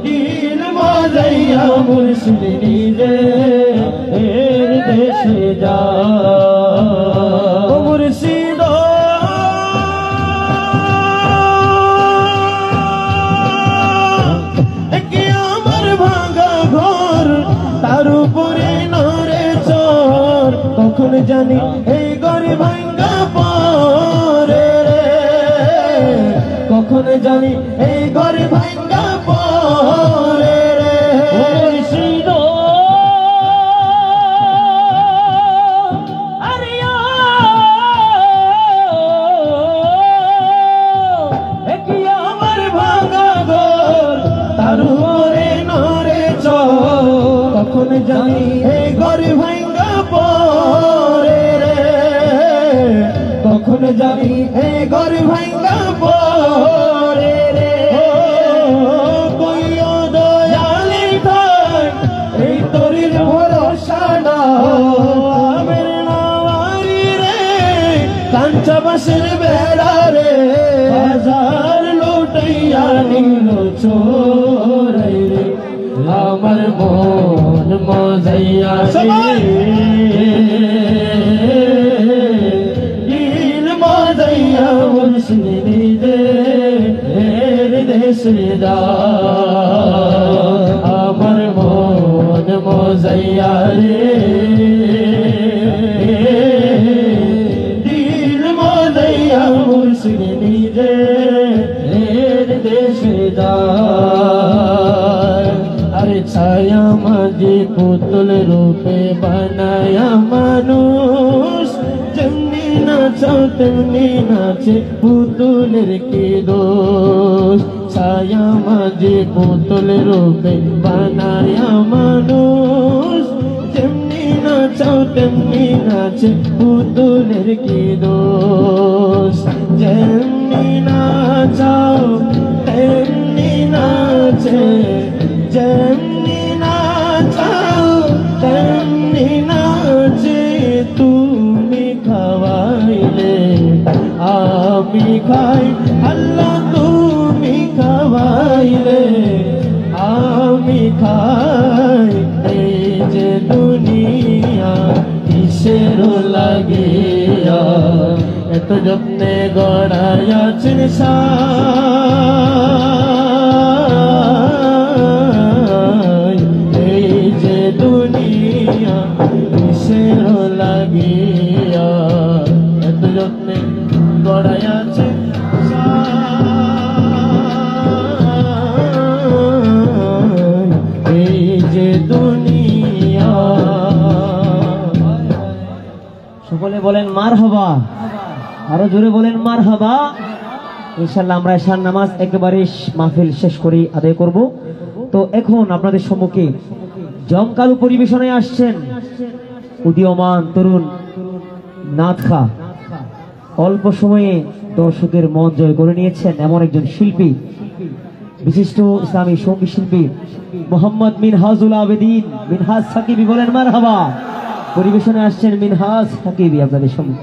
দিল মজাইয়া মুর্শিদ নিজের দেশে যা মুর্শিদ আমার ভাঙা ঘর তার উপরে নরে চর কখন জানি এই ঘরে ভাঙ্গা পরে রে কখন জানি এই ঘরে ভাঙ্গা পরে রে মুর্শিদ কখন জানি এই ঘর ভাঙ্গা পরে রে কখন জানি এই ঘর ভাঙ্গা পরে রে কইও দয়ালি ঠাই এই তরির ভরসা না আমের নাওয়ারি রে কাঞ্চা বাসের বেড়া রে বাজার লুটাইয়া নিল চোরাই রে আমার মন মজাইয়া দিল মজাইয়া মুর্শিদ নিজের দেশে যা আমার মন মজাইয়া রে দিল মজাইয়া মুর্শিদ নিজের দেশে যা अरे छाया माजी पुतुल रूपे बनाया मानुष जमनी नाचो तेमनी नाचे पुतुलेर की दोष छाया माजी पुतुल रूपे बनाया मानुष जमनी नाचो तेमनी नाचे पुतुलेर की दोष जमनी नाचाओ तेमनी नाचे जमनी नाचाओ तेमनी नाचे तुमी खावाइले आमी खाई अल्लाह तुमी खावाइले आमी खाई এই যে দুনিয়া কিসের লাগিয়া এত যত্নে গড়াইয়াছেন दुनिया किसेर लागिया एत যত্নে গড়াইয়াছে এই যে দুনিয়া সকলে বলেন মারহাবা আরো জোরে বলেন মারহাবা ইনশাআল্লাহ আমরা এশার নামাজ একেবারে মাহফিল শেষ করি আদায় করব তো এখন আপনাদের সম্মুখে জমকালো পরিবেশনায় আসছেন উদীয়মান তরুণ নাথ খা অল্প সময়ে দর্শকের মন জয় করে নিয়েছেন এমন একজন শিল্পী, বিশিষ্ট ইসলামী সঙ্গীত শিল্পী মোহাম্মদ মিনহাজুল আবেদিন মিনহাজ সাকিবি, বলেন মারহাবা। পরিবেশনে আসছেন মিনহাজ সাকিবি আপনাদের সামনে।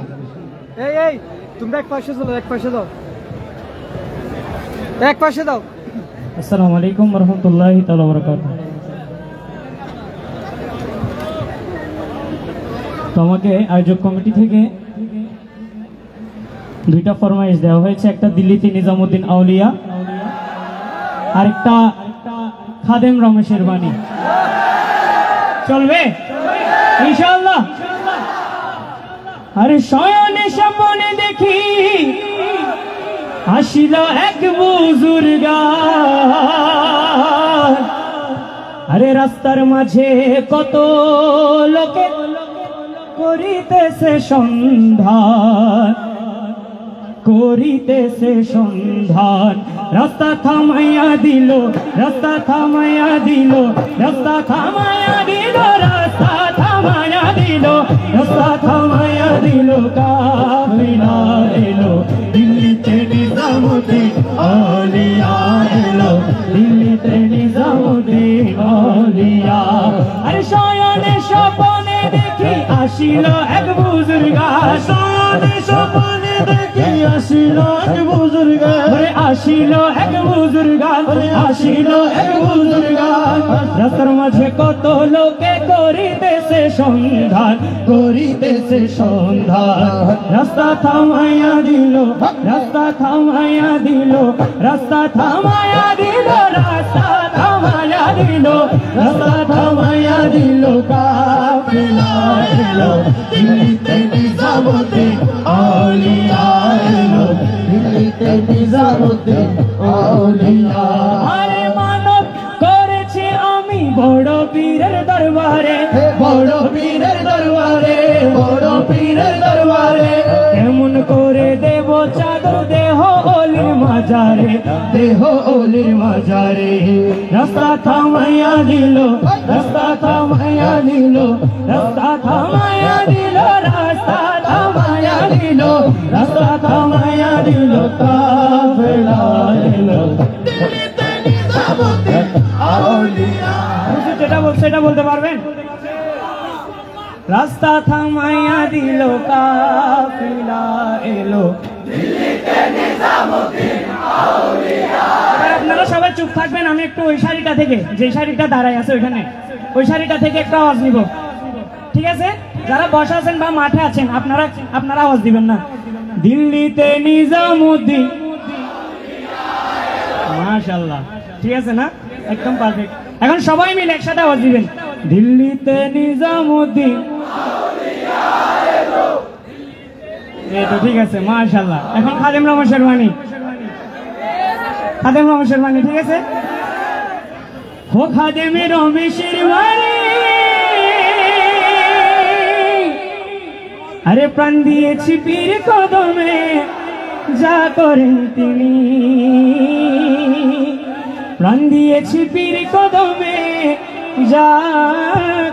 এই তোমরা এক পাশে চলো, এক পাশে দাও, এক পাশে দাও। আসসালামু আলাইকুম ওয়া রাহমাতুল্লাহি তাআলা ওয়া বারাকাতুহু। তো আমাকে আয়োজক কমিটি থেকে দুইটা ফরমাইশ দেওয়া হয়েছে, একটা দিল্লিতে নিজামুদ্দিন আউলিয়া, আরেকটা খাদেম রমেশের বাণী। চলবে ইনশাআল্লাহ। আরে শয়নে স্বপ্নে দেখি আসিল এক বুজুর্গ, আরে রাস্তার মাঝে কত লোকে করিতেছে সন্ধান, করিতেছে সন্ধান। রাস্তা থামাইয়া দিল, রাস্তা থামাইয়া দিল, রাস্তা থামাইয়া দিল, রাস্তা থামাইয়া দিল, রাস্তা থামাইয়া দিল। কাফিলা এলো দিল্লিতে নিজামুদ্দিন আউলিয়া এলো, দিল্লিতে নিজামুদ্দিন আউলিয়া। আরে শয়নে স্বপ্নে দেখি আসিল এক বুজুর্গ, শয়নে স্বপ্নে দেখি আসিল এক বুজুর্গ, আসিল এক বুজুর্গ, আসিল এক বুজুর্গ। রাস্তার মাঝে কত লোকে করিতেছে সন্ধান, করিতেছে সন্ধান। রাস্তা থামাইয়া দিল, রাস্তা থামাইয়া দিল, রাস্তা থামাইয়া দিল, রাস্তা থামাইয়া দিল, রাস্তা থামাইয়া দিল। কাফিলা এলো দিল্লিতে নিজামুদ্দিন আউলিয়া এলো, দিল্লিতে নিজামুদ্দিন আউলিয়া। আরে মানব করেছি আমি বড় পীরের দরবারে, বড় পীরের দরবারে, বড় পীরের দরবারে। কেমন করে দেব চাদর দেহ ওলির মাজারে, দেহ ওলির মাজারে। রাস্তা থামাইয়া দিল, রাস্তা থামাইয়া দিল, রাস্তা থামাইয়া দিল, রাস্তা থামাইয়া দিল, রাস্তা থামাইয়া দিল। কাফেলা এলো দিল্লিতে নিজামুদ্দিন আউলিয়া। যেটা বলছে এটা বলতে পারবেন? রাস্তা থামাইয়া দিল, কাফিলা এলো দিল্লিতে নিজামুদ্দিন আউলিয়া। আপনারা সবাই চুপ থাকবেন, আমি একটু ওই শাড়িটা থেকে, যে শাড়িটা দাঁড়ায় আছে ওইখানে, ওই শাড়িটা থেকে একটা আওয়াজ নিব, ঠিক আছে? যারা বসা আছেন বা মাঠে আছেন আপনারা আওয়াজ দিবেন না। দিল্লিতে নিজামুদ্দিন, মাশাআল্লাহ, ঠিক আছে না? একদম পারফেক্ট। এখন সবাই মিলে একসাথে আওয়াজ দিবেন, দিল্লিতে নিজামুদ্দিন। এই তো ঠিক আছে, মাশাআল্লাহ। এখন খাদেম রমেশের বাণী, খাদেম রমেশের বাণী, ঠিক আছে? ও খাদেম রমেশের বাণী, আরে প্রাণ দিয়েছি পীর কদমে, যা করেন তিনি। প্রাণ দিয়েছি পীর কদমে, যা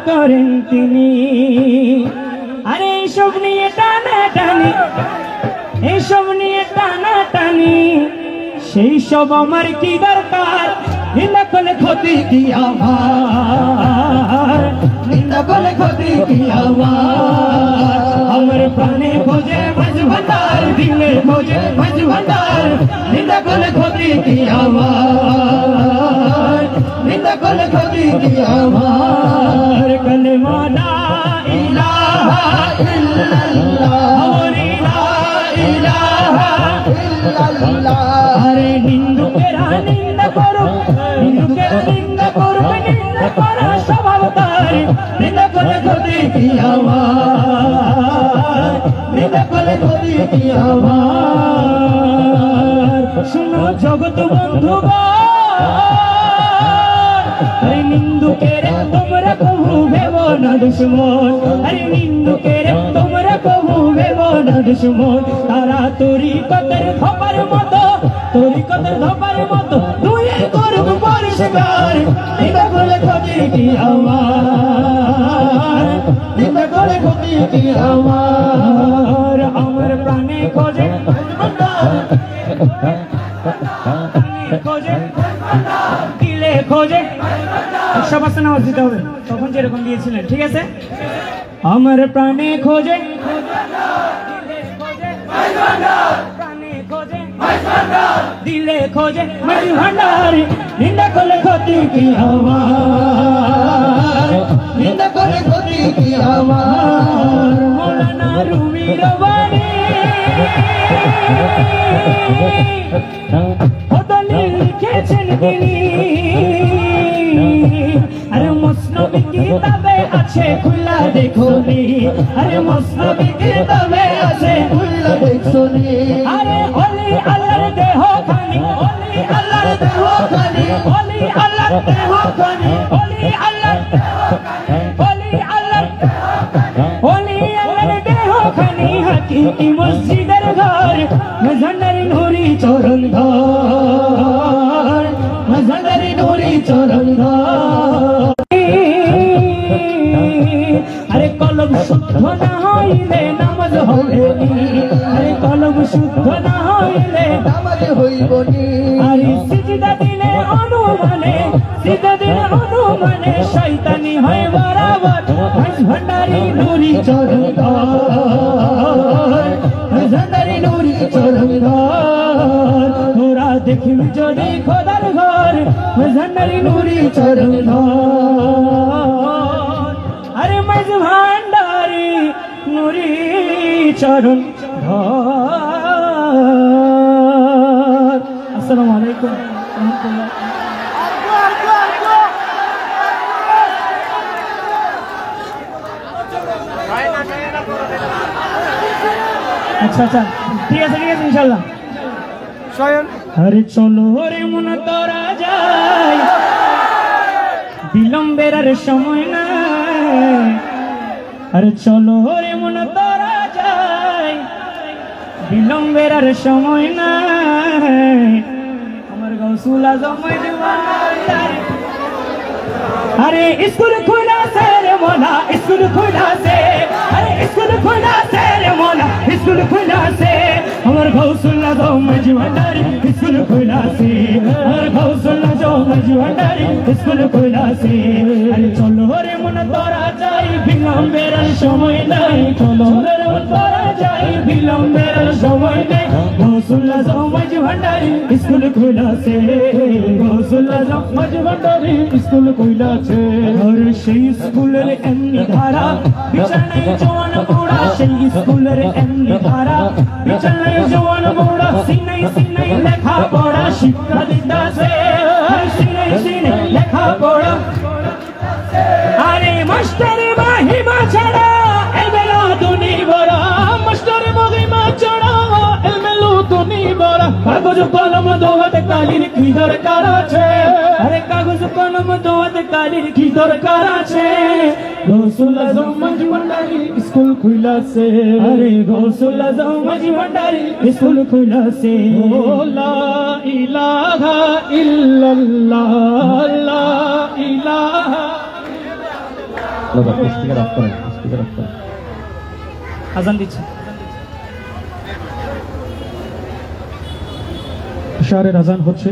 করেন তিনি। আরে এইসব নিয়ে টানা টানি, এইসব নিয়ে টানা টানি, সেই সব আমার কি দরকার? নিন্দা করলে ক্ষতি কি আমার, নিন্দা করলে ক্ষতি কি আমার? আমার প্রাণে খোঁজে মাঝ ভান্ডার, দিলে খোঁজে মাঝ ভান্ডার। নিন্দা করলে ক্ষতি কি আমার, নিন্দা করলে ক্ষতি কি আমার? কালেমা লা ইলাহা ইল্লাল্লাহ, লা ইলাহা ইল্লাল্লাহ। আরে নিন্দুকেরা নিন্দা করুক, নিন্দুকেরা নিন্দা করুক, নিন্দা করা স্বভাব তার। নিন্দা করলে ক্ষতি কি আমার, নিন্দা করলে ক্ষতি কি আমার? শুনো জগৎ বন্ধুগণ, আরে নিন্দুকের তোমরা কবু ভেবো না দুশ্মন, আরে নিন্দুকের তোমরা কবু ভেবো না দুশ্মন। তারা তরিকতের ধপার মতো, তরিকতের ধপার মতো দুই করুক পরিষ্কার। নিন্দা করলে ক্ষতি কি আমার, নিন্দা করলে ক্ষতি की आवाज আমার প্রাণে খোঁজে খোঁজে দিলে খোঁজে সব আসতে নামাজ দিতে হবে তখন যেরকম দিয়েছিলেন ঠিক আছে আমার প্রাণে খোঁজে প্রাণে খোঁজে দিলে খোঁজে মাঝি ভান্ডারি নিন্দা করলে ক্ষতি কি আমার निंदा करे खोती की आवाज মৌলানা রুমি রবানি হদলি লিখেছেন তিনি আরে মুসনবী কিতাবে আছে খুলা দেখুনি আরে মুসনবী কিতাবে আছে खुला देख सुनी আরে ওলি আল্লাহর দেহ খানি ওলি আল্লাহর দেহ খানি ওলি আল্লাহর দেহ খানি ওলি আল্লাহর ওলি আল্লাহর ওলি আল্লাহর দেহ খানি হাকিকি মসজিদের ঘর মজনরি নুরি চরণ ধর মজনরি নুরি চরণ ধর আরে কলম শুদ্ধ না হইলে নামাজ হবে আরে কলম শুদ্ধ না হইলে नामज हुई बोनी আরে সিজদা দিলে অনুমানে শয়তানি হয় বরাবর মাঝ ভান্ডারি নুরি চরণ ধর जंदरी नूरी चरण ধর তোরা দেখিবি যদি খোদার ঘর মজনরি নুরি চরণ ধর আরে মাঝ ভান্ডারি নুরি চরণ ধর আসসালামু আলাইকুম রহমতুল্লাহ আচ্ছা আচ্ছা ঠিক আছে ইনশাআল্লাহ শয়ন আরে চলো রে মন তোরা যাই বিলম্বের আর সময় নাই আরে চলো রে মন তোরা যাই বিলম্বের আর সময় নাই আমার গৌসুল আজম মজওয়ার আরে স্কুল খুলা সে রে মোলা স্কুল খুলা সে আরে স্কুল খুলা সে রে মোলা স্কুল খুলা সে আমার গৌসুল আজম মজওয়ার স্কুল খুলা সে আমার গৌসুল আজম মজওয়ার স্কুল খুলা সে আরে চলো রে মন তোরা যাই বিলম্বের আর সময় নাই চলো রে মন তোরা যাই বিলম্বের আর সময় নাই গৌসুল আজম মজওয়ার স্কুল খুলা সে গৌসুল আজম মজওয়ার স্কুল খুলা সে আর সেই স্কুলের এমনি ধারা বিছানায় জওয়ান বুড়া সেই স্কুলের এমনি ধারা বিছানায় জওয়ান বুড়া সিনাই সিনাই লেখা পড়া শিক্ষা দিতাছে সিনাই সিনাই লেখা পড়া আরে মাস্টার মাহিমা ছাড়া এলমেলো দুনি বড় মাস্টার মহিমা ছাড়া এলমেলো দুনি বড় কাগজ কলম দোয়াতে কালির কি দরকার আছে আরে কাগজ কলম দোয়াতে কালির কি দরকার আছে গৌসুল আজম মজওয়ারি স্কুল খুলা সে আরে গৌসুল আজম মজওয়ারি স্কুল খুলা সে লা ইলাহা ইল্লাল্লাহ লা ইলাহা আজান দিচ্ছে ইশারের আজান হচ্ছে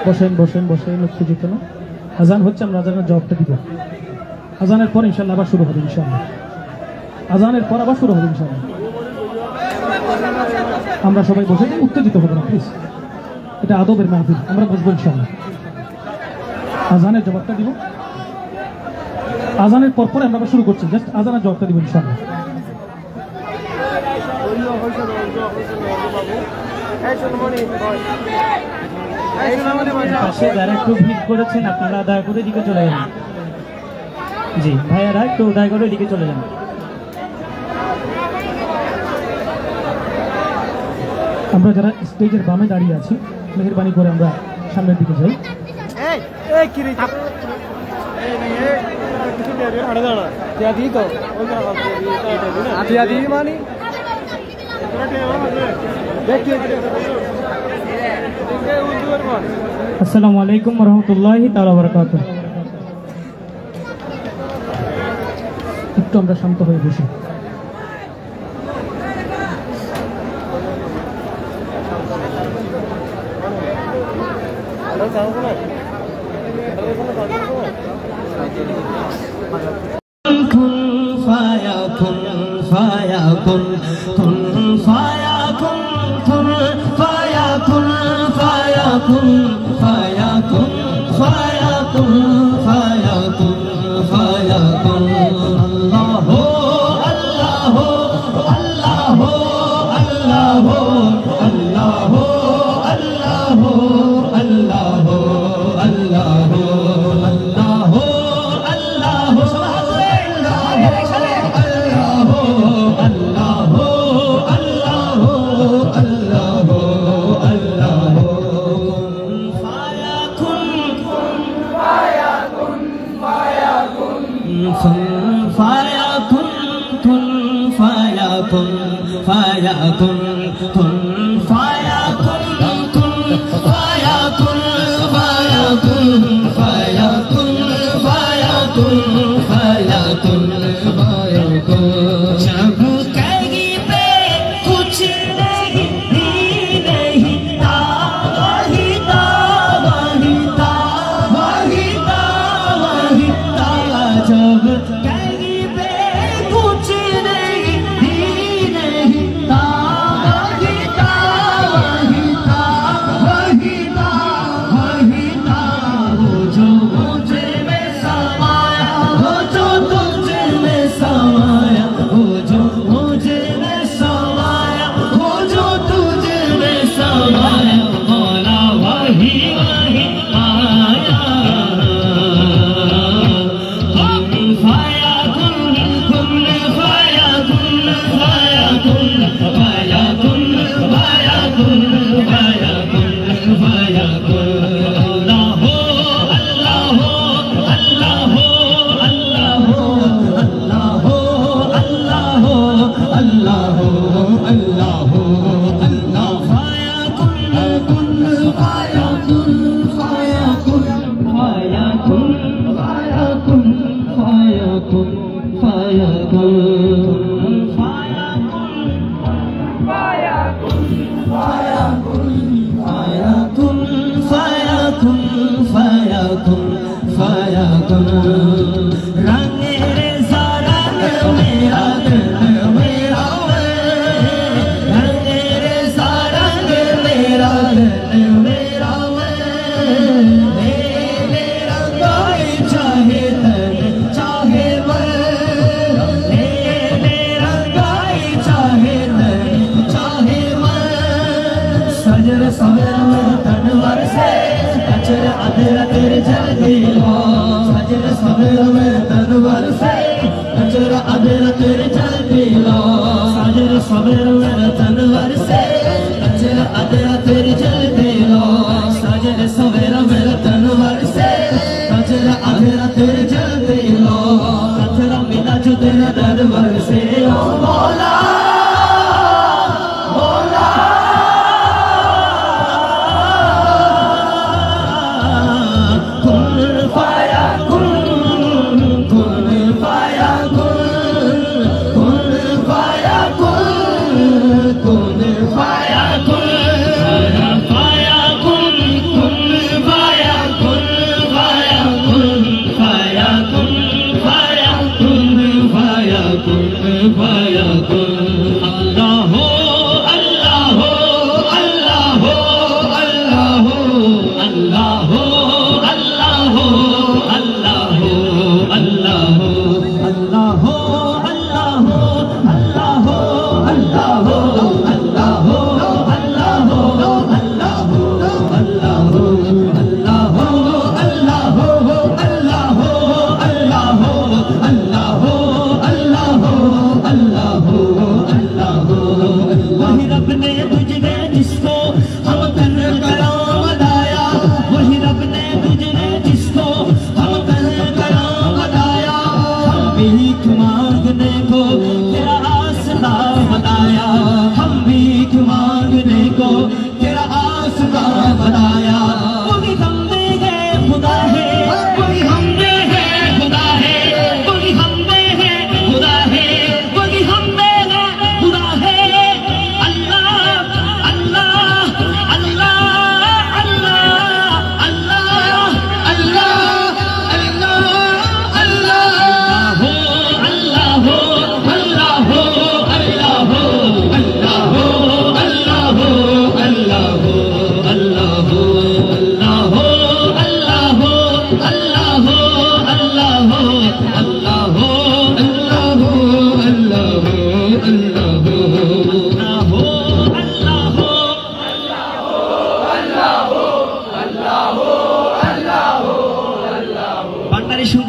বসেন বসেন বসেন উত্তেজিত না আজান হচ্ছে আমরা আজানের জবাবটা দিব আজানের পর ইনশাআল্লাহ আবার শুরু হবে ইনশাআল্লাহ আজানের পর আবার শুরু হবে ইনশাআল্লাহ আমরা সবাই বসে উত্তেজিত হব না প্লিজ এটা আদবের মাহফিল আমরা বসবো ইনশাআল্লাহ আজানের জবাবটা দিব আজানের পর পরে আমরা আবার শুরু করছি জাস্ট আজানের জবাবটা দিব ইনশাআল্লাহ পাশে যারা একটু ভিড় করেছেন আপনারা দয়া করে এদিকে চলে যান জি ভাইয়ারা একটু দয়া করে এদিকে চলে যান আমরা যারা স্টেজের বামে দাঁড়িয়ে আছি মেহেরবানি করে আমরা সামনের দিকে যাই মানি আসসালামু আলাইকুম রহমতুল্লাহি তাআলা বারাকাতুহু। একটু আমরা শান্ত হয়ে বসি।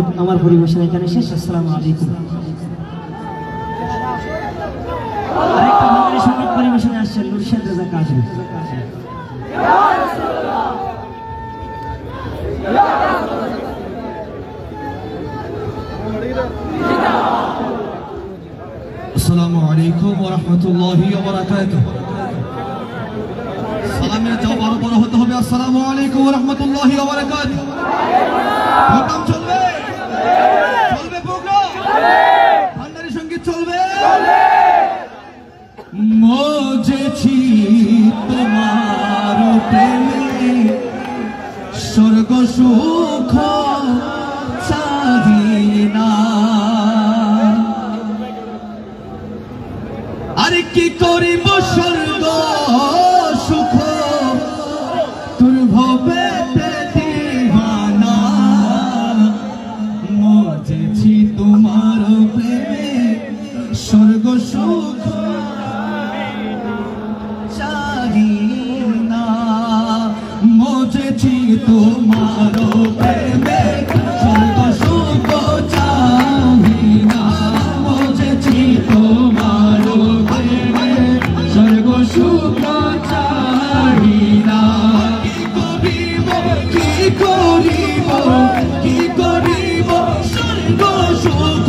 এখন আমার পরিবেশন এখানে শেষ। আসসালামু আলাইকুম। আরেকটা বাঙালি সঙ্গীত পরিবেশনে আসছেন মুর্শিদ রাজা কাজী। আসসালামু আলাইকুম ওয়া রাহমাতুল্লাহি ওয়া বারাকাতুহু। সালামের জবাব আরো বড় হতে হবে। আসসালামু আলাইকুম ওয়া রাহমাতুল্লাহি ওয়া বারাকাতুহু। প্রোগ্রাম চলবে, চলবে প্রোগ্রাম, ভান্ডারি সঙ্গীত চলবে। মজেছি তোমার প্রেমে, স্বর্গ সুখ চাহি না। আরে কি করিব স্বর্গ সুখ, দুর্ভবেতে দিবানা। মজেছি তোমার প্রেমে, স্বর্গ সুখ চাহি না। মজেছি তোমার প্রেমে, স্বর্গ সুখ চাহি না। মজেছি তোমার প্রেমে, স্বর্গ সুখ চাহি না। কি করিব, কি করিব স্বর্গ সুখ,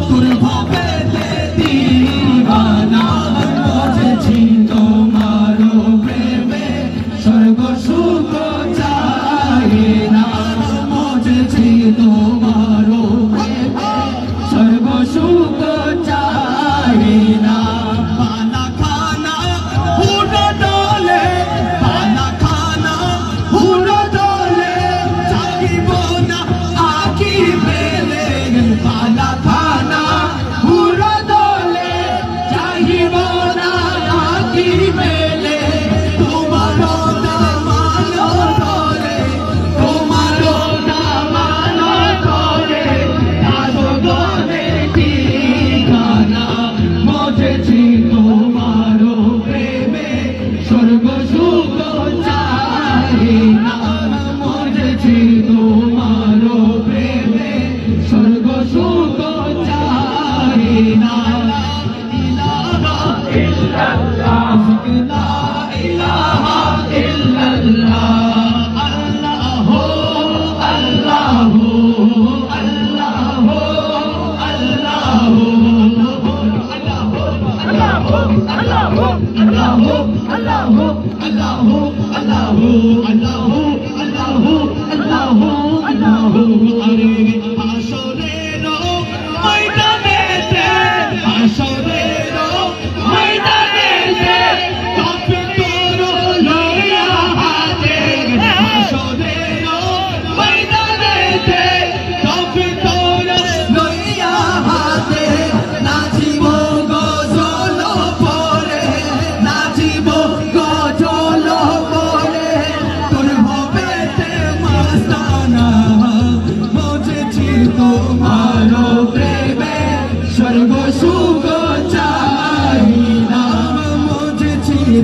দুর্ভাবেতে দিবানা। মজেছি তোমার প্রেমে, স্বর্গ সুখ চাহি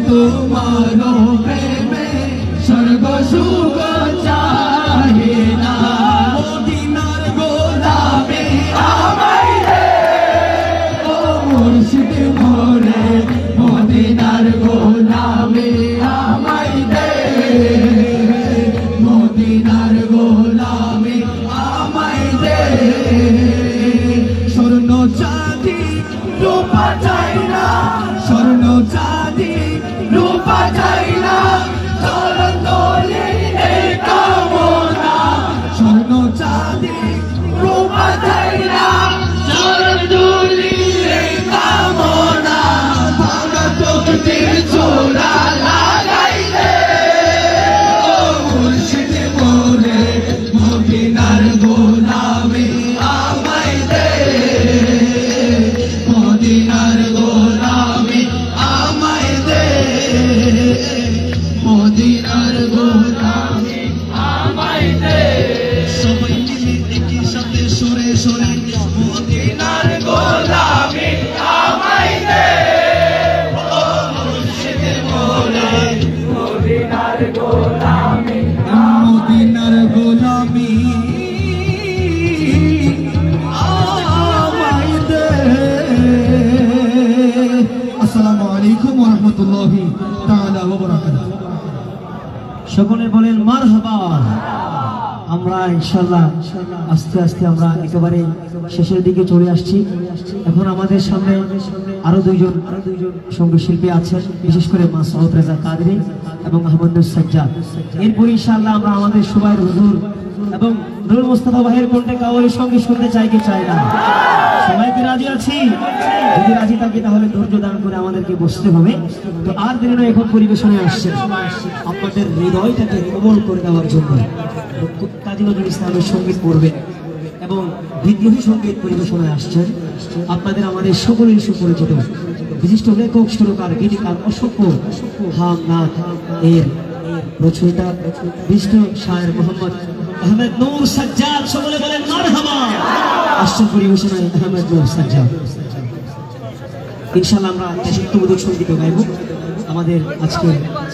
তোমাरो প্রেমে স্বর্গ সুখ চাহে না মদিনার গোলামে আমায় রে ও মুর্শিদ মোরে মদিনার গোলামে আমায় রে মদিনার গোলামে আমায় রে স্বর্ণ চাঁদি রূপা চাই না স্বর্ণ চাঁদি রূপা চাই না চরণ দোলে এই কামনা স্বর্ণ চাঁদি রূপা চাই না চরণ দোলে এই কামনা ভাঙা তকদির চোরা লাগাইলে ও মুর্শিদ মোরে মদিনার গোলামে আমায় দে মদিনার গোলামে আমায় দে মদিনার গোলামে আমায় দে সবাই মিলে একই সাথে সরে সরে মদিনার গোলামে আমায় দে ও মুর্শিদ মোরে মদিনার গোলামে মদিনার গোলামে আমায় দে আসসালামু আলাইকুম ওয়া রাহমাতুল্লাহি তাআলা ওয়া বারাকাতুহু সকলে বলেন মারহাবা। আমরা ইনশাআল্লাহ আস্তে আস্তে আমরা একেবারে শেষের দিকে চলে আসছি। এখন আমাদের সামনে আরো দুইজন সঙ্গীত শিল্পী আছেন, বিশেষ করে মাসউদ রেজা কাদরি এবং আহমদুল সাজ্জাদ। এরপর ইনশাআল্লাহ আমরা আমাদের সুবাইর হুজুর এবং নুরুল মুস্তাফা ভাইয়ের কণ্ঠে কাওয়ালি সঙ্গীত শুনতে চাই কি চাই না? সবাই কি রাজি আছি? যদি রাজি থাকি তাহলে ধৈর্য দান করে আমাদেরকে বসতে হবে। তো আর দেরি নয়, এখন পরিবেশনে আসছে আপনাদের হৃদয়টাকে কোমল করে দেওয়ার জন্য কাজী নজরুল ইসলামের সঙ্গীত করবেন এবং বিদ্রোহী সঙ্গীত পরিবেশনে আসছেন আপনাদের আমাদের সকলের সুপরিচিত বিশিষ্ট লেখক সুরকার গীতিকার অসংখ্য হামনাথ এর রচয়িতা বিশিষ্ট শায়ের মোহাম্মদ আহমেদ নূর সাজ্জাদ। সকলে বলেন মারহাবা। আসছেন পরিবেশনায় আহমেদ নূর সাজ্জাদ। ইনশাআল্লাহ আমরা দেশাত্মবোধক সঙ্গীত গাইব। আমাদের আজকে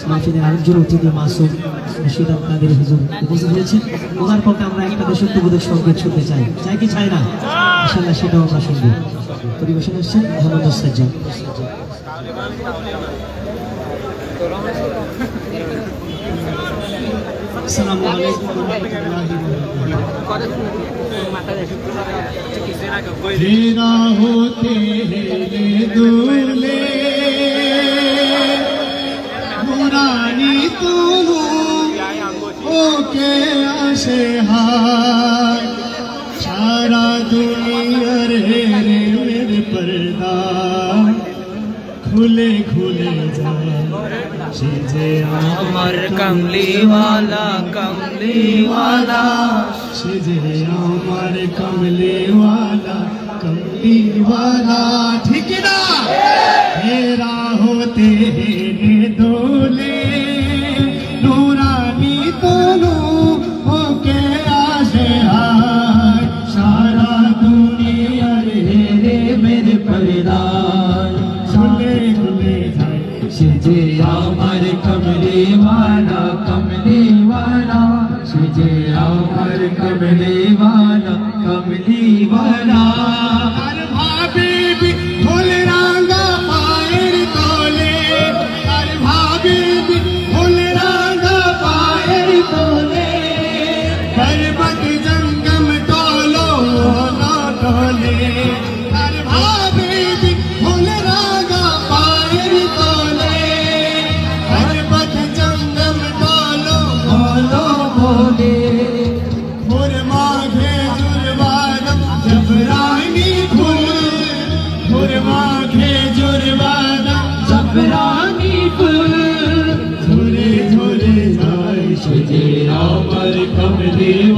মাহফিলের আরেকজন অতিথি মাসুম রশিদ কাদের হুজুর উপস্থিত হয়েছেন। ওনার পক্ষে আমরা একটা দেশাত্মবোধক সঙ্গীত শুনতে চাই, চাই কি চাই না? ইনশাআল্লাহ সেটাও আমরা শুনবো। পরিবেশন আসছেন আহমেদ নূর সাজ্জাদ। আসসালামু আলাইকুম ওয়া রাহমাতুল্লাহি ওয়া বারাকাতুহু। तेरा होते दूल्हे पुरानी तुम ओके आशे हाय सारा दुनिया रे मेरे पर्दा खुले खुले जाए सीजे আমার কমলিওয়ালা কমলিওয়ালা सीजे अमर कमले वाला ठीक ना तेरा होते दोले नूरानी तोनू होके आशे हाय सारा दुनिया रे मेरे परिदान खुले खुले जाए সেজে আমার কমলিওয়ালা কমলিওয়ালা সেজে আমার কমলিওয়ালা কমলিওয়ালা আর ভাবি ফুল রাঙা পায়ের তলে আর ভাবি ফুল রাঙা পায়ের তলে পর্বত জঙ্গম টলো না টলে আর ভাবি ফুল রাঙা পায়ের তলে পর্বত तुझे अमर कमली